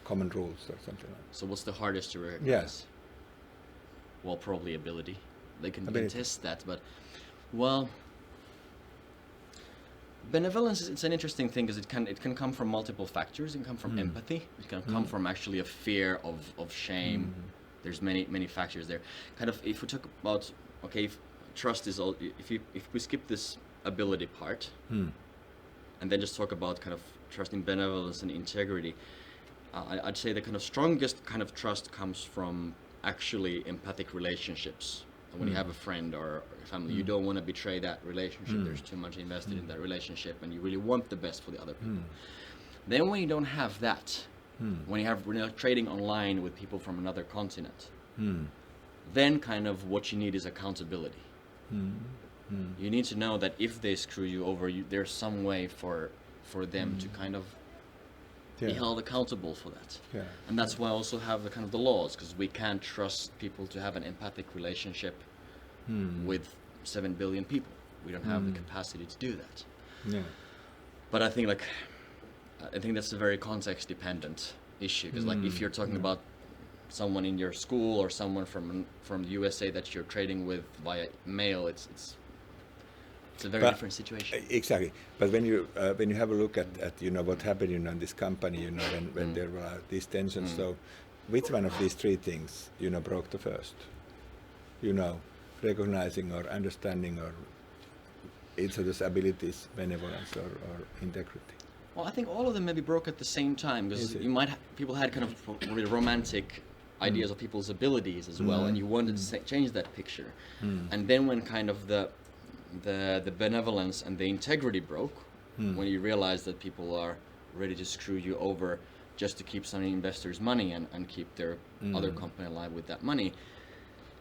common rules or something like that. So what's the hardest to recognize? Well, probably ability. They can test that, but well, benevolence, it's an interesting thing because it can come from multiple factors. It can come from empathy. It can come from actually a fear of shame. There's many factors there. Kind of, if we talk about, okay, if trust is all, if we skip this ability part and then just talk about kind of trust in benevolence and integrity, I'd say the kind of strongest kind of trust comes from actually empathic relationships when you have a friend or family, you don't want to betray that relationship. There's too much invested in that relationship, and you really want the best for the other people. Then when you don't have that, when you're trading online with people from another continent, then kind of what you need is accountability. You need to know that if they screw you over, there's some way for them to kind of be held accountable for that. And that's why I also have the kind of the laws, because we can't trust people to have an empathic relationship with 7 billion people. We don't have the capacity to do that. But I think that's a very context dependent issue, because like if you're talking about someone in your school or someone from the USA that you're trading with via mail, it's a very different situation. Exactly. But when you have a look at what happened in this company, when there were these tensions, so which one of these three things broke the first? Recognizing or understanding or each other's abilities, benevolence or integrity. Well, I think all of them maybe broke at the same time, because people had kind of really romantic ideas of people's abilities as well, and you wanted to change that picture. And then when kind of the benevolence and the integrity broke, when you realize that people are ready to screw you over just to keep some investors' money and keep their other company alive with that money,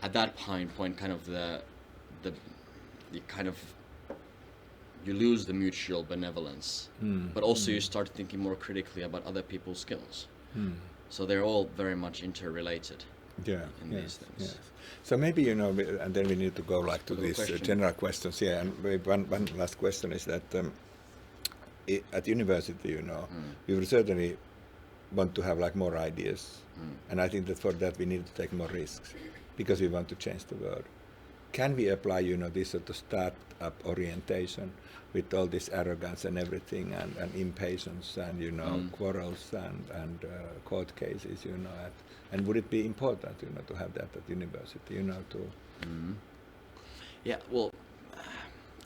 at that point kind of the kind of you lose the mutual benevolence, but also you start thinking more critically about other people's skills. So they're all very much interrelated in these things. Yes. So maybe, and then we need to go to these general questions. Yeah, and one last question is that at university, we will certainly want to have more ideas. And I think that for that we need to take more risks, because we want to change the world. Can we apply, this sort of start-up orientation with all this arrogance and everything, and impatience and, quarrels and court cases, and would it be important, to have that at university, to... Yeah, well...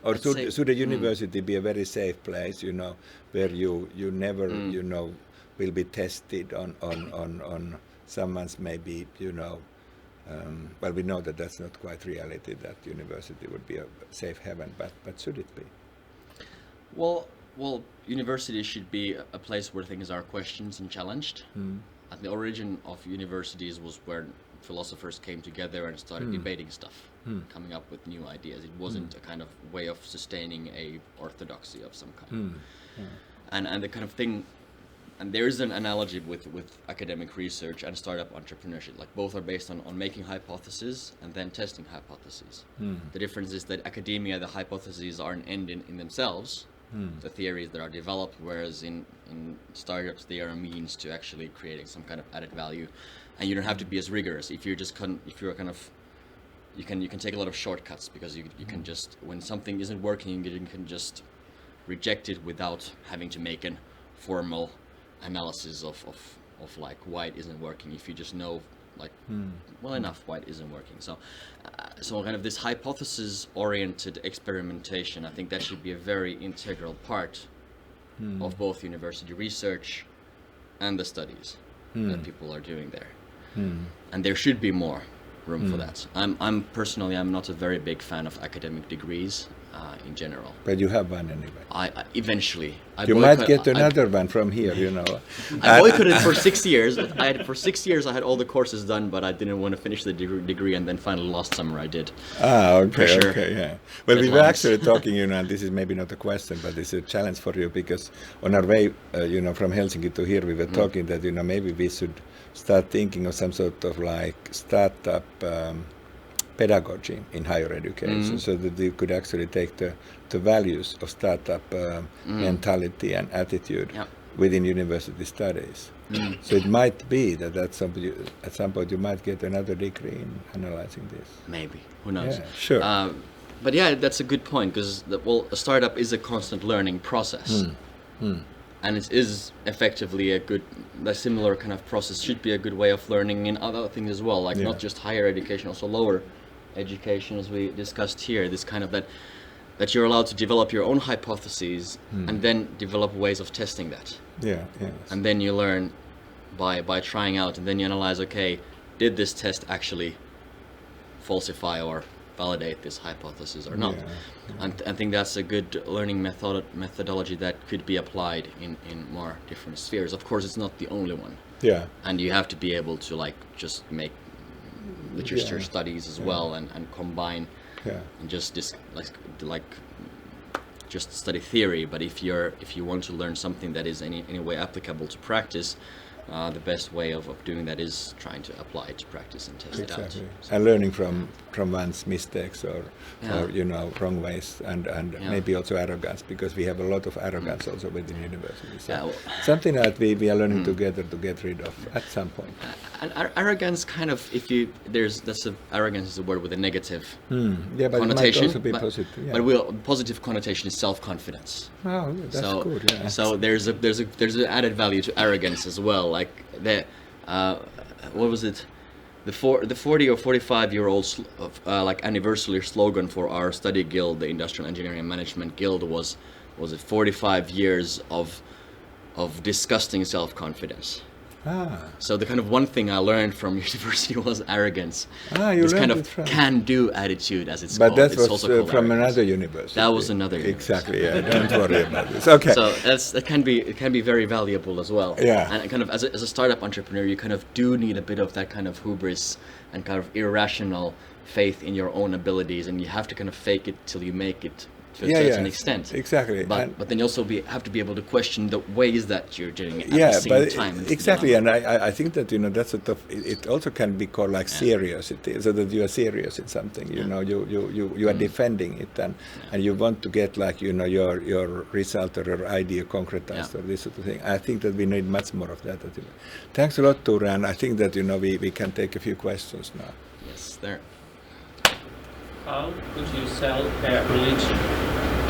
Or should a university be a very safe place, where you never, will be tested on someone's maybe, well, we know that that's not quite reality, that university would be a safe haven, but should it be? Well, university should be a place where things are questioned and challenged. At the origin of universities was where philosophers came together and started debating stuff, coming up with new ideas. It wasn't a kind of way of sustaining a orthodoxy of some kind. And the kind of thing, and there is an analogy with academic research and startup entrepreneurship. Like both are based on making hypotheses and then testing hypotheses. The difference is that academia, the hypotheses are an end in themselves, the theories that are developed, whereas in startups they are a means to actually creating some kind of added value, and you don't have to be as rigorous. If you're just you can take a lot of shortcuts, because you can just, when something isn't working, you can just reject it without having to make an formal analysis of like why it isn't working. If you just know well enough why it isn't working. So kind of this hypothesis-oriented experimentation, I think that should be a very integral part of both university research and the studies that people are doing there. And there should be more room for that. I'm personally not a very big fan of academic degrees in general. But you have one anyway. Eventually. You might get another one from here, I boycotted for 6 years. For 6 years I had all the courses done, but I didn't want to finish the degree, and then finally last summer I did. Okay, yeah. Well, we were actually talking, and this is maybe not a question, but it's a challenge for you, because on our way, from Helsinki to here, we were talking that, maybe we should start thinking of some sort of startup pedagogy in higher education, so that you could actually take the values of startup mentality and attitude within university studies. So it might be that at some point you might get another degree in analyzing this. Maybe, who knows? Yeah, sure. But yeah, that's a good point, because a startup is a constant learning process. And it is effectively a similar kind of process should be a good way of learning in other things as well, like not just higher education, also lower education, as we discussed here. This kind of that you're allowed to develop your own hypotheses and then develop ways of testing that. And then you learn by trying out, and then you analyze, okay, did this test actually falsify or validate this hypothesis or not. And I think that's a good learning methodology that could be applied in more different spheres. Of course, it's not the only one. Yeah. And you have to be able to like just make literature studies as well and combine and just just study theory. But if you want to learn something that is any way applicable to practice, the best way of doing that is trying to apply it to practice and test it out. So and learning from one's mistakes or wrong ways and maybe also arrogance, because we have a lot of arrogance also within university. So something that we are learning together to get rid of at some point. And arrogance kind of, arrogance is a word with a negative but connotation. It might also be positive. Yeah. But positive connotation is self-confidence. Oh, that's good. Yeah. So there's an added value to arrogance as well. Like what was it? The 40 or 45-year-old like anniversary slogan for our study guild, the Industrial Engineering and Management Guild, was it 45 years of disgusting self-confidence. So the kind of one thing I learned from university was arrogance. This kind of can-do attitude, as it's called. But that it's was also from another university. That was another university. Exactly. Yeah. Don't worry about this. Okay. So it can be very valuable as well. Yeah. And kind of as a startup entrepreneur, you kind of do need a bit of that kind of hubris and kind of irrational faith in your own abilities, and you have to kind of fake it till you make it. To a certain extent. Exactly. But then you also have to be able to question the ways that you're doing it at the same time. Exactly. And I think that, that's a tough, it also can be called like seriosity, so that you are serious in something, you are defending it and you want to get like, your result or your idea concretized or this sort of thing. I think that we need much more of that. Thanks a lot, Tuure, and I think that, we can take a few questions now. Yes, there. How would you sell a religion?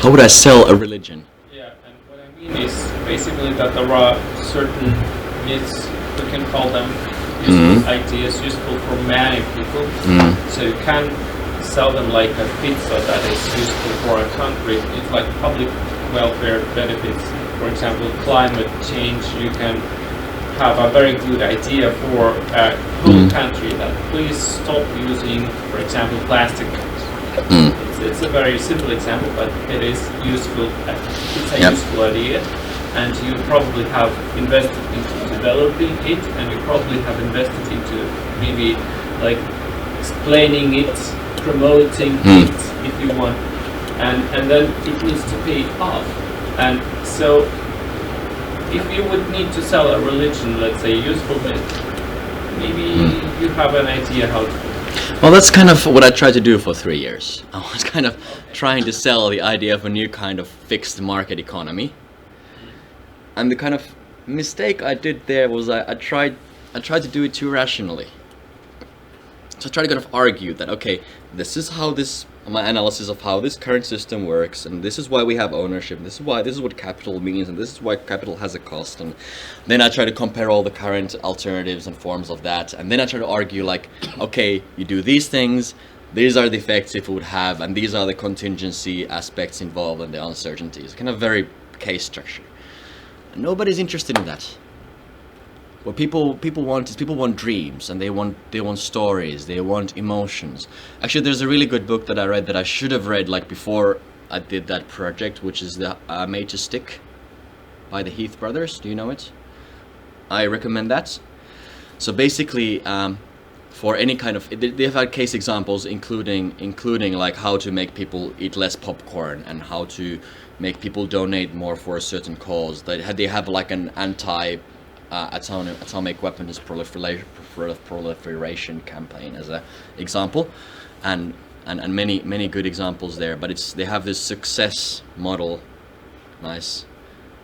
How would I sell a religion? Yeah, and what I mean is basically that there are certain myths, we can call them useful ideas, useful for many people. So you can sell them like a pizza that is useful for a country. It's like public welfare benefits. For example, climate change, you can have a very good idea for a whole country that please stop using, for example, plastic. It's a very simple example, but it is useful. It's a useful idea, and you probably have invested into developing it, and you probably have invested into maybe like explaining it, promoting it, if you want, and then it needs to pay off. And so, if you would need to sell a religion, let's say useful myth, maybe you have an idea how to. Well, that's kind of what I tried to do for 3 years. I was kind of trying to sell the idea of a new kind of fixed market economy. And the kind of mistake I did there was I tried to do it too rationally. So I tried to kind of argue that, okay, this is how my analysis of how this current system works, and this is why we have ownership, this is what capital means, and this is why capital has a cost. And then I try to compare all the current alternatives and forms of that, and then I try to argue like, okay, you do these things, these are the effects it would have, and these are the contingency aspects involved and the uncertainties. Kind of very case structure. And nobody's interested in that. What people want dreams, and they want stories, they want emotions. Actually, there's a really good book that I read that I should have read like before I did that project, which is the Made to Stick by the Heath brothers. Do you know it? I recommend that. So basically, for any kind of, they've had case examples including like how to make people eat less popcorn and how to make people donate more for a certain cause. They have like an atomic weapons proliferation campaign as an example, and many good examples there. But they have this success model, nice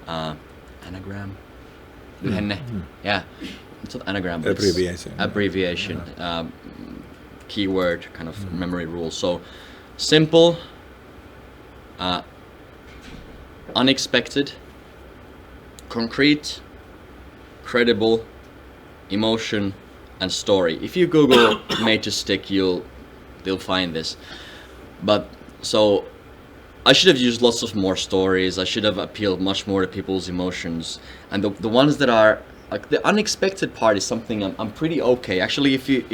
anagram, yeah, it's an anagram, but abbreviation, keyword kind of memory rule. So simple, unexpected, concrete, credible, emotion, and story. If you Google Made to Stick, they'll find this. But so I should have used lots of more stories. I should have appealed much more to people's emotions. And the ones that are like the unexpected part is something I'm pretty okay. Actually, if you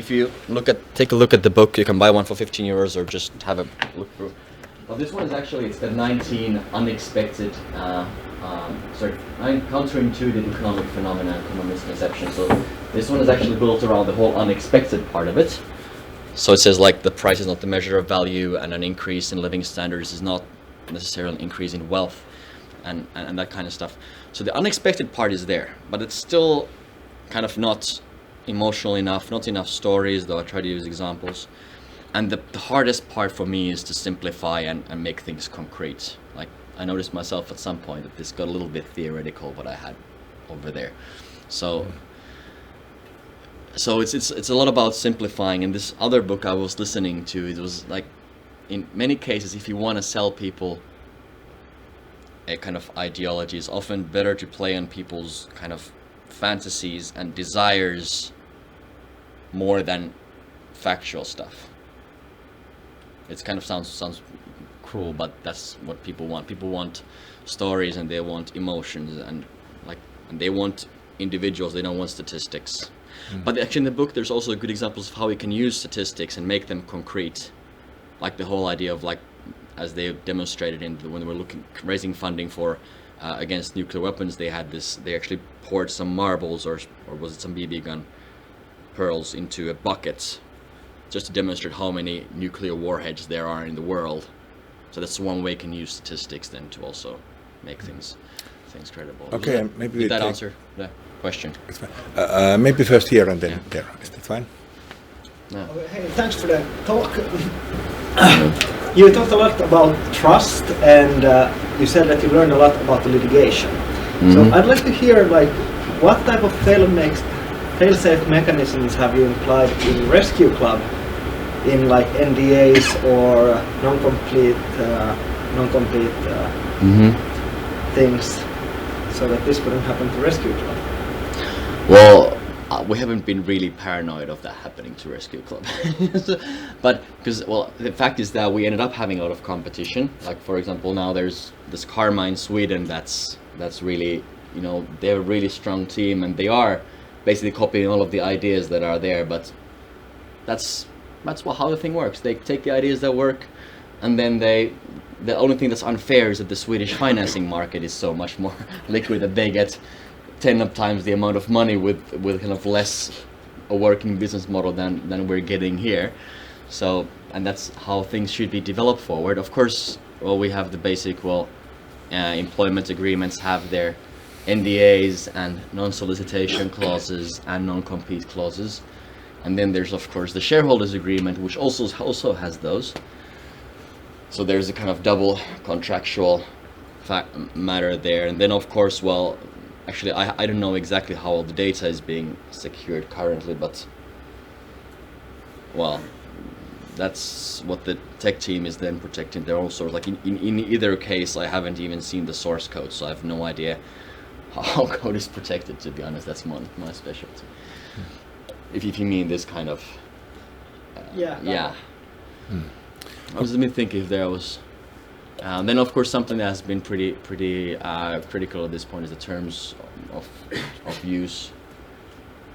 take a look at the book, you can buy one for 15 euros or just have a look through. Well, this one is actually, it's got 19 unexpected, counterintuitive economic phenomena and common misconceptions. So this one is actually built around the whole unexpected part of it. So it says like the price is not the measure of value, and an increase in living standards is not necessarily an increase in wealth, and that kind of stuff. So the unexpected part is there, but it's still kind of not emotional enough, not enough stories, though I try to use examples. And the hardest part for me is to simplify and make things concrete. Like I noticed myself at some point that this got a little bit theoretical, what I had over there. So it's a lot about simplifying. In this other book I was listening to, it was like, in many cases, if you want to sell people a kind of ideology, it's often better to play on people's kind of fantasies and desires more than factual stuff. It kind of sounds cruel, but that's what people want. People want stories, and they want emotions, and they want individuals. They don't want statistics. But actually in the book there's also good examples of how we can use statistics and make them concrete. Like the whole idea of, like, as they demonstrated when they were raising funding for against nuclear weapons, they actually poured some marbles or was it some BB gun pearls into a bucket just to demonstrate how many nuclear warheads there are in the world. So that's one way you can use statistics then to also make things credible. Okay, maybe did that answer the question? Maybe first here and then there. Is that fine? No. Hey, thanks for the talk. You talked a lot about trust, and you said that you learned a lot about the litigation. So I'd like to hear, like, what type of fail-safe mechanisms have you applied in Rescue Club, in like NDAs or non-complete things, so that this wouldn't happen to Rescue Club? Well, we haven't been really paranoid of that happening to Rescue Club. But because, well, the fact is that we ended up having a lot of competition. Like, for example, now there's this Karma in Sweden that's really, they're a really strong team, and they are basically copying all of the ideas that are there. But that's how the thing works. They take the ideas that work, and then the only thing that's unfair is that the Swedish financing market is so much more liquid that they get 10 times the amount of money with kind of less a working business model than we're getting here. So, and that's how things should be developed forward. Of course, well, we have the basic, employment agreements have their NDAs and non-solicitation clauses and non-compete clauses. And then there's, of course, the shareholders agreement, which also has those. So there's a kind of double contractual matter there. And then, of course, well, actually, I don't know exactly how all the data is being secured currently, but, well, that's what the tech team is then protecting. They're also, like, in either case, I haven't even seen the source code, so I have no idea how code is protected, to be honest. That's my specialty. If you mean this kind of... Let me think if there was... then, of course, something that has been pretty critical at this point is the terms of use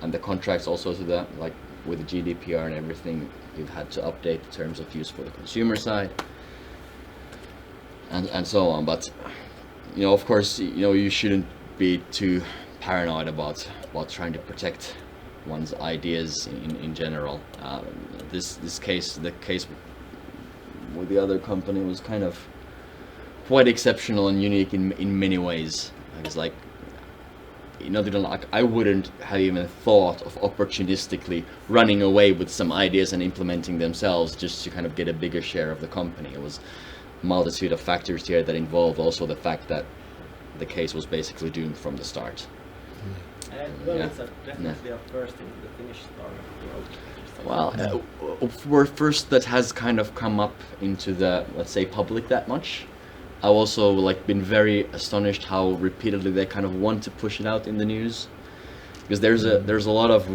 and the contracts also to that, like with the GDPR and everything. You've had to update the terms of use for the consumer side and so on. But, of course, you shouldn't be too paranoid about trying to protect one's ideas in general. The case with the other company was kind of quite exceptional and unique in many ways. It's like, I wouldn't have even thought of opportunistically running away with some ideas and implementing themselves just to kind of get a bigger share of the company. It was a multitude of factors here that involved also the fact that the case was basically doomed from the start. It's definitely a first in the Finnish startup world. Well, we're first that has kind of come up into the, let's say, public that much. I've also been very astonished how repeatedly they kind of want to push it out in the news, because there's a lot of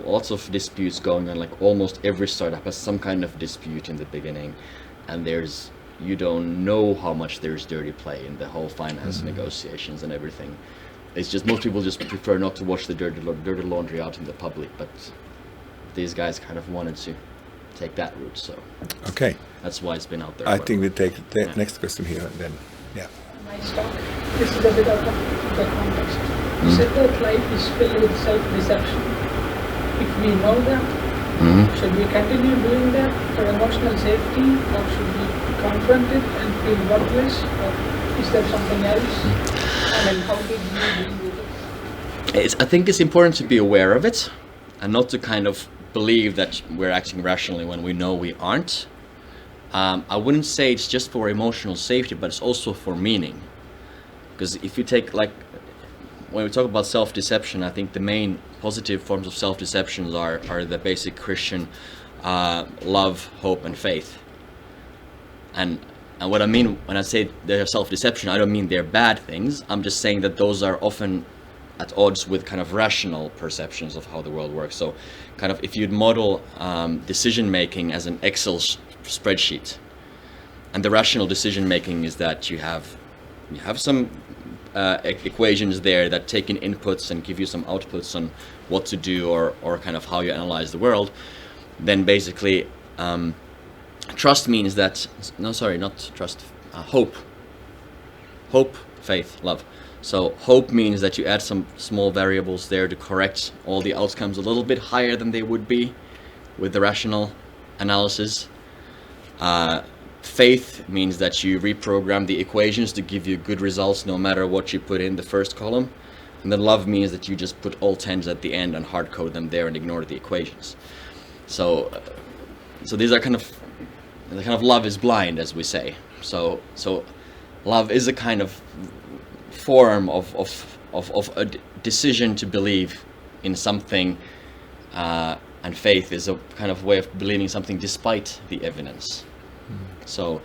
lots of disputes going on. Like almost every startup has some kind of dispute in the beginning, and you don't know how much there's dirty play in the whole finance negotiations and everything. It's just most people just prefer not to wash the dirty laundry out in the public, but these guys kind of wanted to take that route, so okay, that's why it's been out there. I think we take the next question here and then, yeah. Nice talk. This is a bit out of the context. You said that life is filled with self-deception. If we know that, should we continue doing that for emotional safety, or should we confront it and feel worthless, or is there something else? I mean, how did you deal with it? I think it's important to be aware of it and not to kind of believe that we're acting rationally when we know we aren't. I wouldn't say it's just for emotional safety, but it's also for meaning. Because if you take, like, when we talk about self-deception, I think the main positive forms of self-deception are the basic Christian love, hope, and faith. And what I mean when I say they're self-deception, I don't mean they're bad things. I'm just saying that those are often at odds with kind of rational perceptions of how the world works. So kind of if you'd model decision making as an Excel spreadsheet, and the rational decision making is that you have some equations there that take in inputs and give you some outputs on what to do or kind of how you analyze the world, then basically trust means that, no, sorry, not trust, hope, faith, love. So hope means that you add some small variables there to correct all the outcomes a little bit higher than they would be with the rational analysis. Faith means that you reprogram the equations to give you good results no matter what you put in the first column. And then love means that you just put all tens at the end and hard code them there and ignore the equations. So these are kind of love is blind, as we say. So love is a kind of form of a decision to believe in something, and faith is a kind of way of believing something despite the evidence. So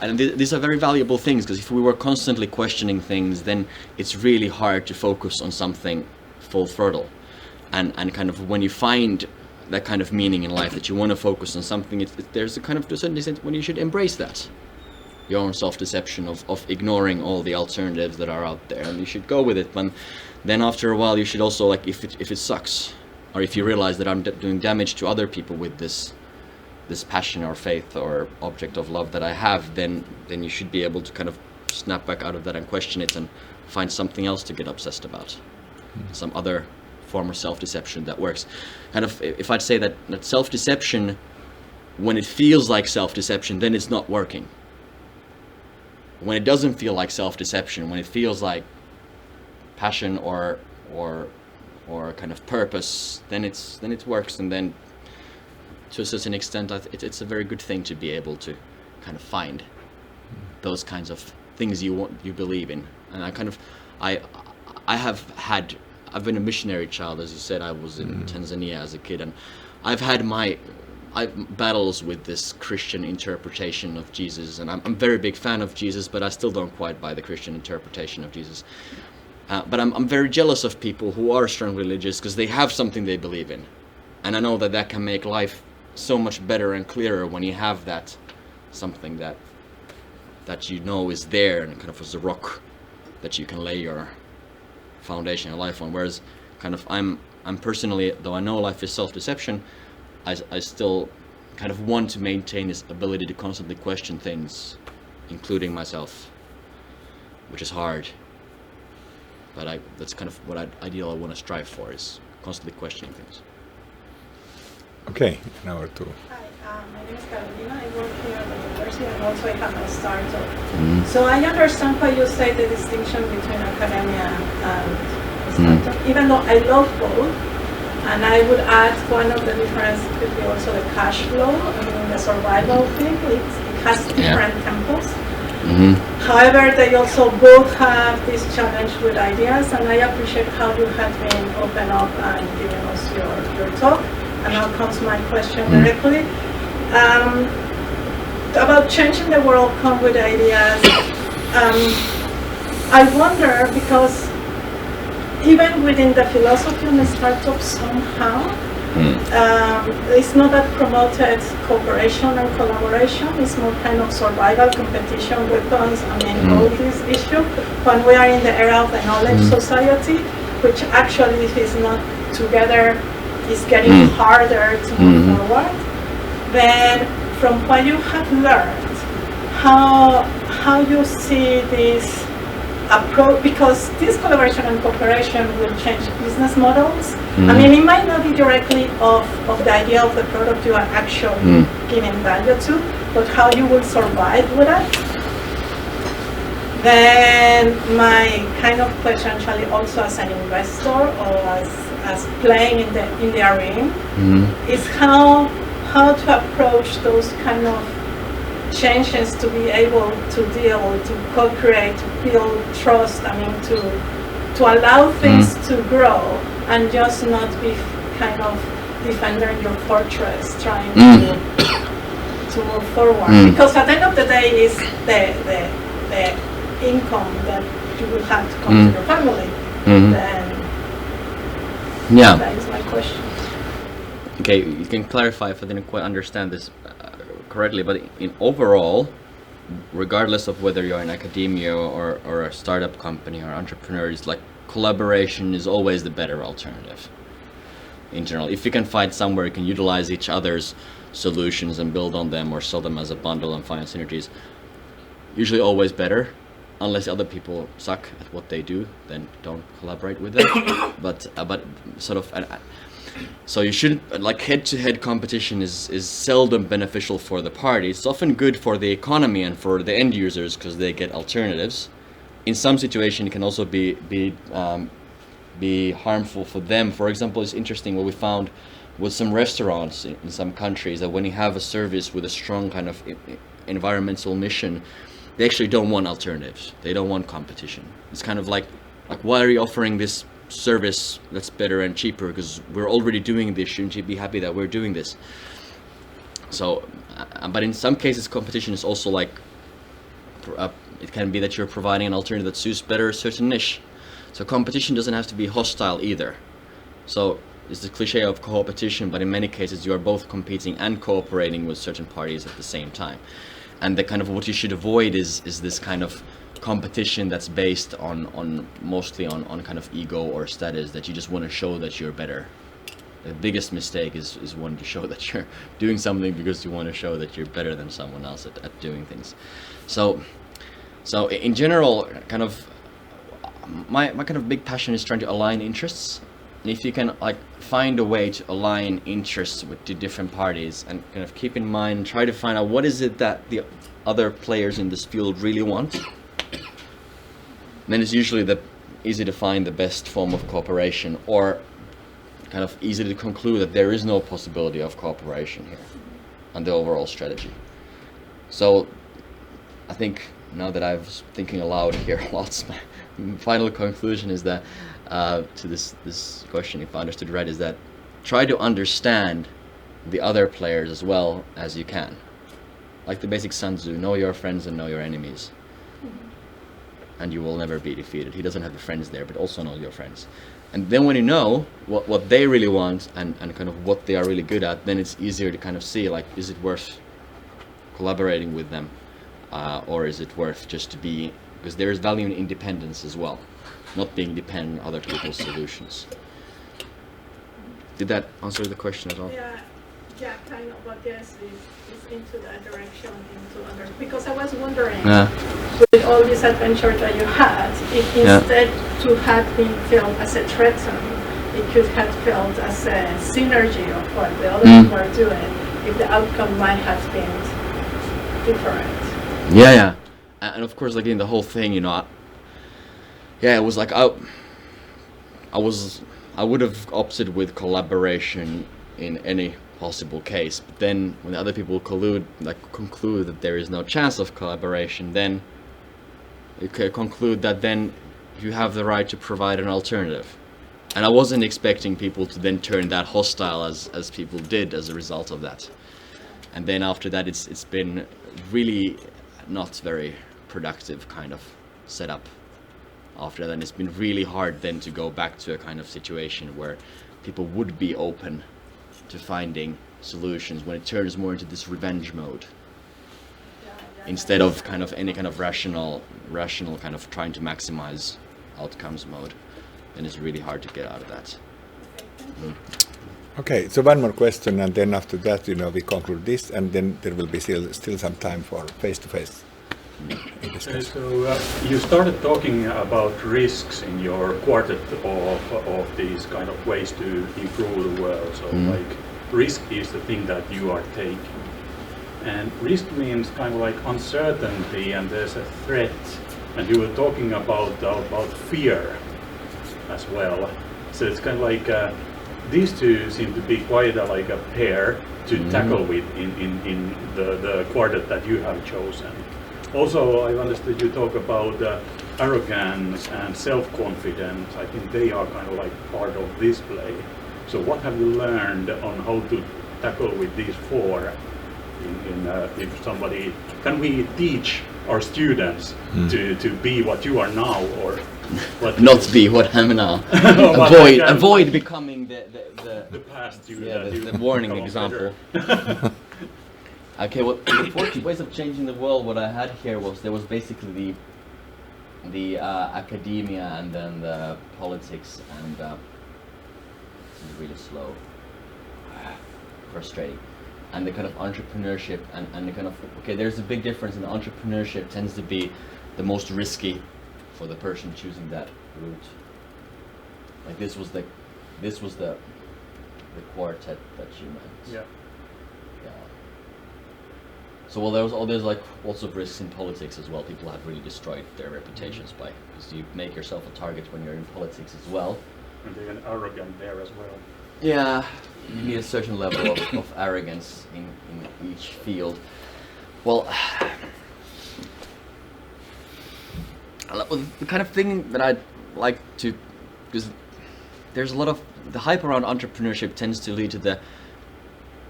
and these are very valuable things, because if we were constantly questioning things, then it's really hard to focus on something full throttle. And kind of when you find that kind of meaning in life, that you want to focus on something, there's a kind of, to a certain extent, when you should embrace that. Your own self-deception of ignoring all the alternatives that are out there, and you should go with it. But then after a while, you should also, like, if it sucks, or if you realize that I'm doing damage to other people with this passion or faith or object of love that I have, then you should be able to kind of snap back out of that and question it and find something else to get obsessed about, some other form of self-deception that works. Kind of, if I'd say that self-deception, when it feels like self-deception, then it's not working. When it doesn't feel like self-deception, when it feels like passion or kind of purpose, then it works, and then to a certain extent it's a very good thing to be able to kind of find those kinds of things you believe in. And I've been a missionary child, as you said. I was in Tanzania as a kid, and I've had my battles with this Christian interpretation of Jesus, and I'm a very big fan of Jesus, but I still don't quite buy the Christian interpretation of Jesus. But I'm very jealous of people who are strongly religious, because they have something they believe in, and I know that can make life so much better and clearer when you have that something that you know is there and kind of as a rock that you can lay your foundation of life on. Whereas kind of I'm personally, though I know life is self-deception, I still kind of want to maintain this ability to constantly question things, including myself, which is hard. But that's kind of what ideal I want to strive for, is constantly questioning things. Okay, now or two. Hi, my name is Carolina. I work here at the university, and also I have a startup. So I understand why you say the distinction between academia and startup, even though I love both. And I would add one of the difference could be also the cash flow. I mean, the survival thing, it has different tempos. However, they also both have this challenge with ideas, and I appreciate how you have been open up and giving us your talk. And now comes my question directly. About changing the world, come with ideas. I wonder, because even within the philosophy and the startup, somehow It's not that promoted cooperation and collaboration. It's more kind of survival, competition, weapons, all these issues. When we are in the era of the knowledge society, which actually is not together, is getting harder to move forward, then from what you have learned, how you see this approach, because this collaboration and cooperation will change business models. It might not be directly of the idea of the product you are actually giving value to, but how you will survive with it. Then my kind of question, actually, also as an investor or as playing in the arena, is how to approach those kind of changes to be able to deal, to co-create, to build trust, to allow things to grow and just not be kind of defending your fortress, trying to move forward. Because at the end of the day, is the income that you will have to come to your family. Then that is my question. Okay, you can clarify if I didn't quite understand this correctly, but in overall, regardless of whether you're in academia or a startup company or entrepreneurs, like collaboration is always the better alternative in general. If you can find somewhere you can utilize each other's solutions and build on them or sell them as a bundle and find synergies, usually always better. Unless other people suck at what they do, then don't collaborate with them. but sort of, so you shouldn't, like, head-to-head competition is seldom beneficial for the party. It's often good for the economy and for the end users because they get alternatives. In some situations, it can also be harmful for them. For example, it's interesting what we found with some restaurants in some countries, that when you have a service with a strong kind of environmental mission, they actually don't want alternatives. They don't want competition. It's kind of like why are you offering this service that's better and cheaper? Because we're already doing this. Shouldn't you be happy that we're doing this? So, but in some cases, competition is also like, it can be that you're providing an alternative that suits better a certain niche. So competition doesn't have to be hostile either. So it's the cliche of competition, but in many cases you are both competing and cooperating with certain parties at the same time. And the kind of what you should avoid is this kind of competition that's based on mostly on kind of ego or status, that you just want to show that you're better. The biggest mistake is wanting to show that you're doing something because you want to show that you're better than someone else at doing things. So in general, kind of my kind of big passion is trying to align interests. And if you can like find a way to align interests with the different parties and kind of keep in mind, try to find out what is it that the other players in this field really want, then it's usually easy to find the best form of cooperation, or kind of easy to conclude that there is no possibility of cooperation here on the overall strategy. So I think now that I was thinking aloud here lots, my final conclusion is that to this question, if I understood right, is that try to understand the other players as well as you can. Like the basic Sun Tzu, know your friends and know your enemies. And you will never be defeated. He doesn't have the friends there, but also know your friends. And then when you know what they really want and kind of what they are really good at, then it's easier to kind of see, like, is it worth collaborating with them? Or is it worth just to be, because there is value in independence as well, not being dependent on other people's solutions. Did that answer the question at all? Yeah, kind of, but yes, it's into that direction, into others. Because I was wondering, with all this adventure that you had, if instead to have been felt as a threat, it could have felt as a synergy of what the others were doing, if the outcome might have been different. Yeah. And of course, like in the whole thing, you know, it was like I would have opted with collaboration in any possible case, but then when the other people conclude that there is no chance of collaboration, then you can conclude that then you have the right to provide an alternative. And I wasn't expecting people to then turn that hostile as people did as a result of that. And then after that, it's been really not very productive kind of setup. After that, it's been really hard then to go back to a kind of situation where people would be open to finding solutions when it turns more into this revenge mode instead of kind of any kind of rational kind of trying to maximize outcomes mode, then it's really hard to get out of that. Okay, so one more question, and then after that, we conclude this, and then there will be still some time for face-to-face discussion. So you started talking about risks in your quartet of these kind of ways to improve the world. So like risk is the thing that you are taking. And risk means kind of like uncertainty, and there's a threat. And you were talking about fear as well. So it's kind of like these two seem to be quite like a pair to tackle with in the quartet that you have chosen. Also, I understood you talk about arrogance and self-confidence. I think they are kind of like part of this play. So what have you learned on how to tackle with these four? If somebody, can we teach our students to be what you are now, or what not be what I'm now? avoid becoming the past student. Yeah, the warning example. Okay, well, the 40 ways of changing the world. What I had here was there was basically the academia and then the politics, and this is really slow, frustrating. And the kind of entrepreneurship and the kind of, okay, there's a big difference, and entrepreneurship tends to be the most risky for the person choosing that route. Like this was the quartet that you meant. Yeah. Yeah. So well, there's like lots of risks in politics as well. People have really destroyed their reputations by, because you make yourself a target when you're in politics as well. And they're arrogant there as well. Yeah, you need a certain level of arrogance in each field. Well, the kind of thing that I'd like to, because there's a lot of, the hype around entrepreneurship tends to lead to the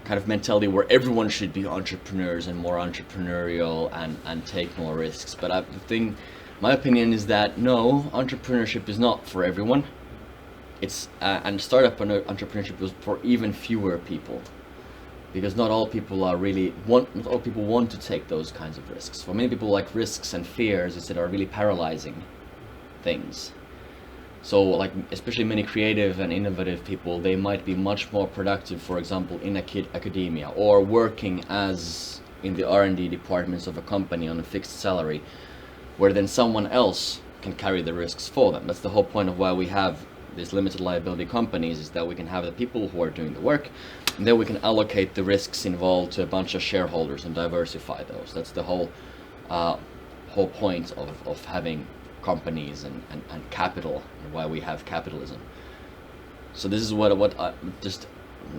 kind of mentality where everyone should be entrepreneurs and more entrepreneurial and take more risks. But my opinion is that no, entrepreneurship is not for everyone. It's and startup entrepreneurship was for even fewer people, because not all people want to take those kinds of risks. For many people, like risks and fears are really paralyzing things. So like especially many creative and innovative people, they might be much more productive, for example, in academia or working as in the R&D departments of a company on a fixed salary, where then someone else can carry the risks for them. That's the whole point of why we have these limited liability companies, is that we can have the people who are doing the work, and then we can allocate the risks involved to a bunch of shareholders and diversify those. That's the whole point of having companies and capital, and why we have capitalism. So this is what I just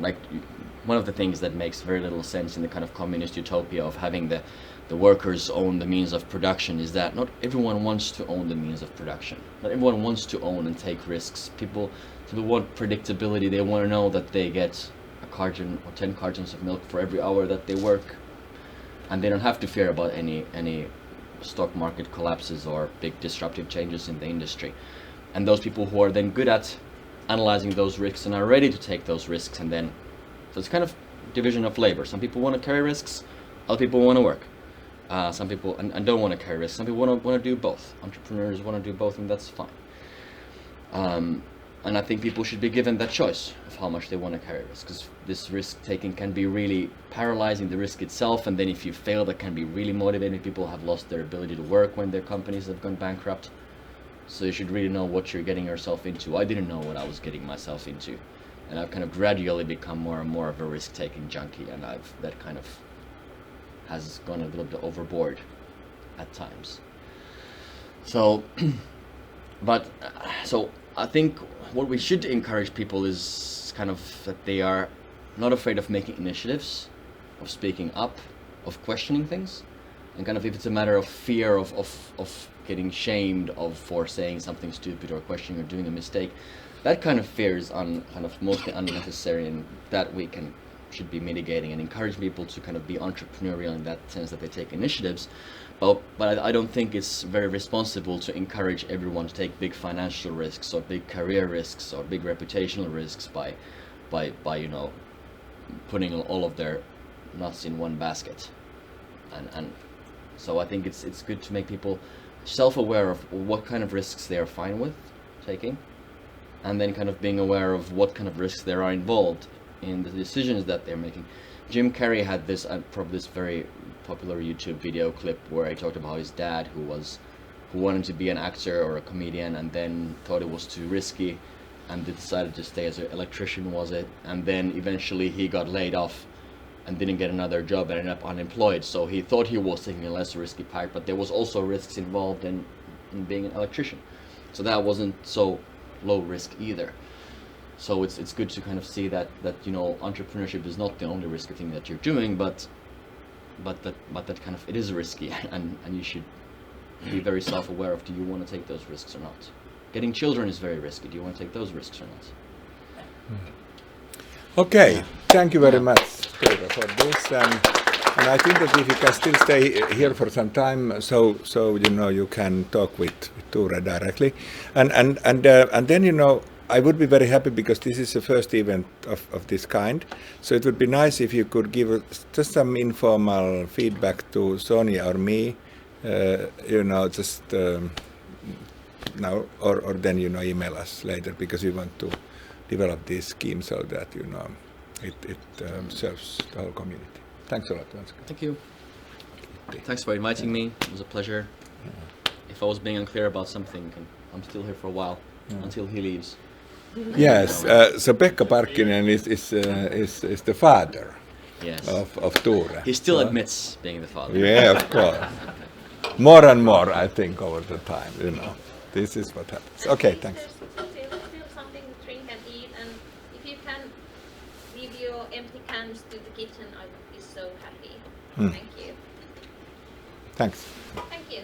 like, one of the things that makes very little sense in the kind of communist utopia of having the workers own the means of production, is that not everyone wants to own the means of production. Not everyone wants to own and take risks. People want predictability. They want to know that they get a carton or 10 cartons of milk for every hour that they work, and they don't have to fear about any stock market collapses or big disruptive changes in the industry. And those people who are then good at analyzing those risks and are ready to take those risks, and then so it's kind of division of labor. Some people want to carry risks, other people want to work. Some people and don't want to carry risks. Some people want to do both. Entrepreneurs want to do both, and that's fine. And I think people should be given that choice of how much they want to carry risks, because this risk taking can be really paralyzing, the risk itself, and then if you fail, that can be really motivating. People have lost their ability to work when their companies have gone bankrupt. So you should really know what you're getting yourself into. I didn't know what I was getting myself into, and I've kind of gradually become more and more of a risk-taking junkie, and that kind of has gone a little bit overboard at times. So, so I think what we should encourage people is kind of that they are not afraid of making initiatives, of speaking up, of questioning things, and kind of if it's a matter of fear of getting shamed for saying something stupid or questioning or doing a mistake, that kind of fear is kind of mostly unnecessary, and that we should be mitigating and encourage people to kind of be entrepreneurial in that sense, that they take initiatives. But I don't think it's very responsible to encourage everyone to take big financial risks or big career risks or big reputational risks by putting all of their nuts in one basket, and so I think it's good to make people self-aware of what kind of risks they are fine with taking, and then kind of being aware of what kind of risks there are involved in the decisions that they're making. Jim Carrey had this probably this very popular YouTube video clip where he talked about his dad who wanted to be an actor or a comedian and then thought it was too risky and they decided to stay as an electrician, was it? And then eventually he got laid off and didn't get another job and ended up unemployed. So he thought he was taking a less risky path, but there was also risks involved in being an electrician. So that wasn't so low risk either. So it's good to kind of see that you know, entrepreneurship is not the only risky thing that you're doing, but that kind of it is risky, and you should be very self-aware of, do you want to take those risks or not? Getting children is very risky. Do you want to take those risks or not? Okay, thank you very much, Tuure, for this. And I think that if you can still stay here for some time, so you know, you can talk with Tuure directly, and then, you know, I would be very happy because this is the first event of this kind. So it would be nice if you could give just some informal feedback to Sonia or me, you know, just now or then, you know, email us later, because we want to develop this scheme so that, you know, it serves the whole community. Thanks a lot. Thank you. Thanks for inviting me. It was a pleasure. Yeah. If I was being unclear about something, I'm still here for a while, until he leaves. Yes, so Pekka Parkkinen is the father, yes, of Tuure. He still admits being the father. Yeah, of course. More and more, I think, over the time, you know. This is what happens. Okay, thanks. Still something to drink and eat, and if you can leave your empty cans to the kitchen, I would be so happy. Thank you. Thanks. Thank you.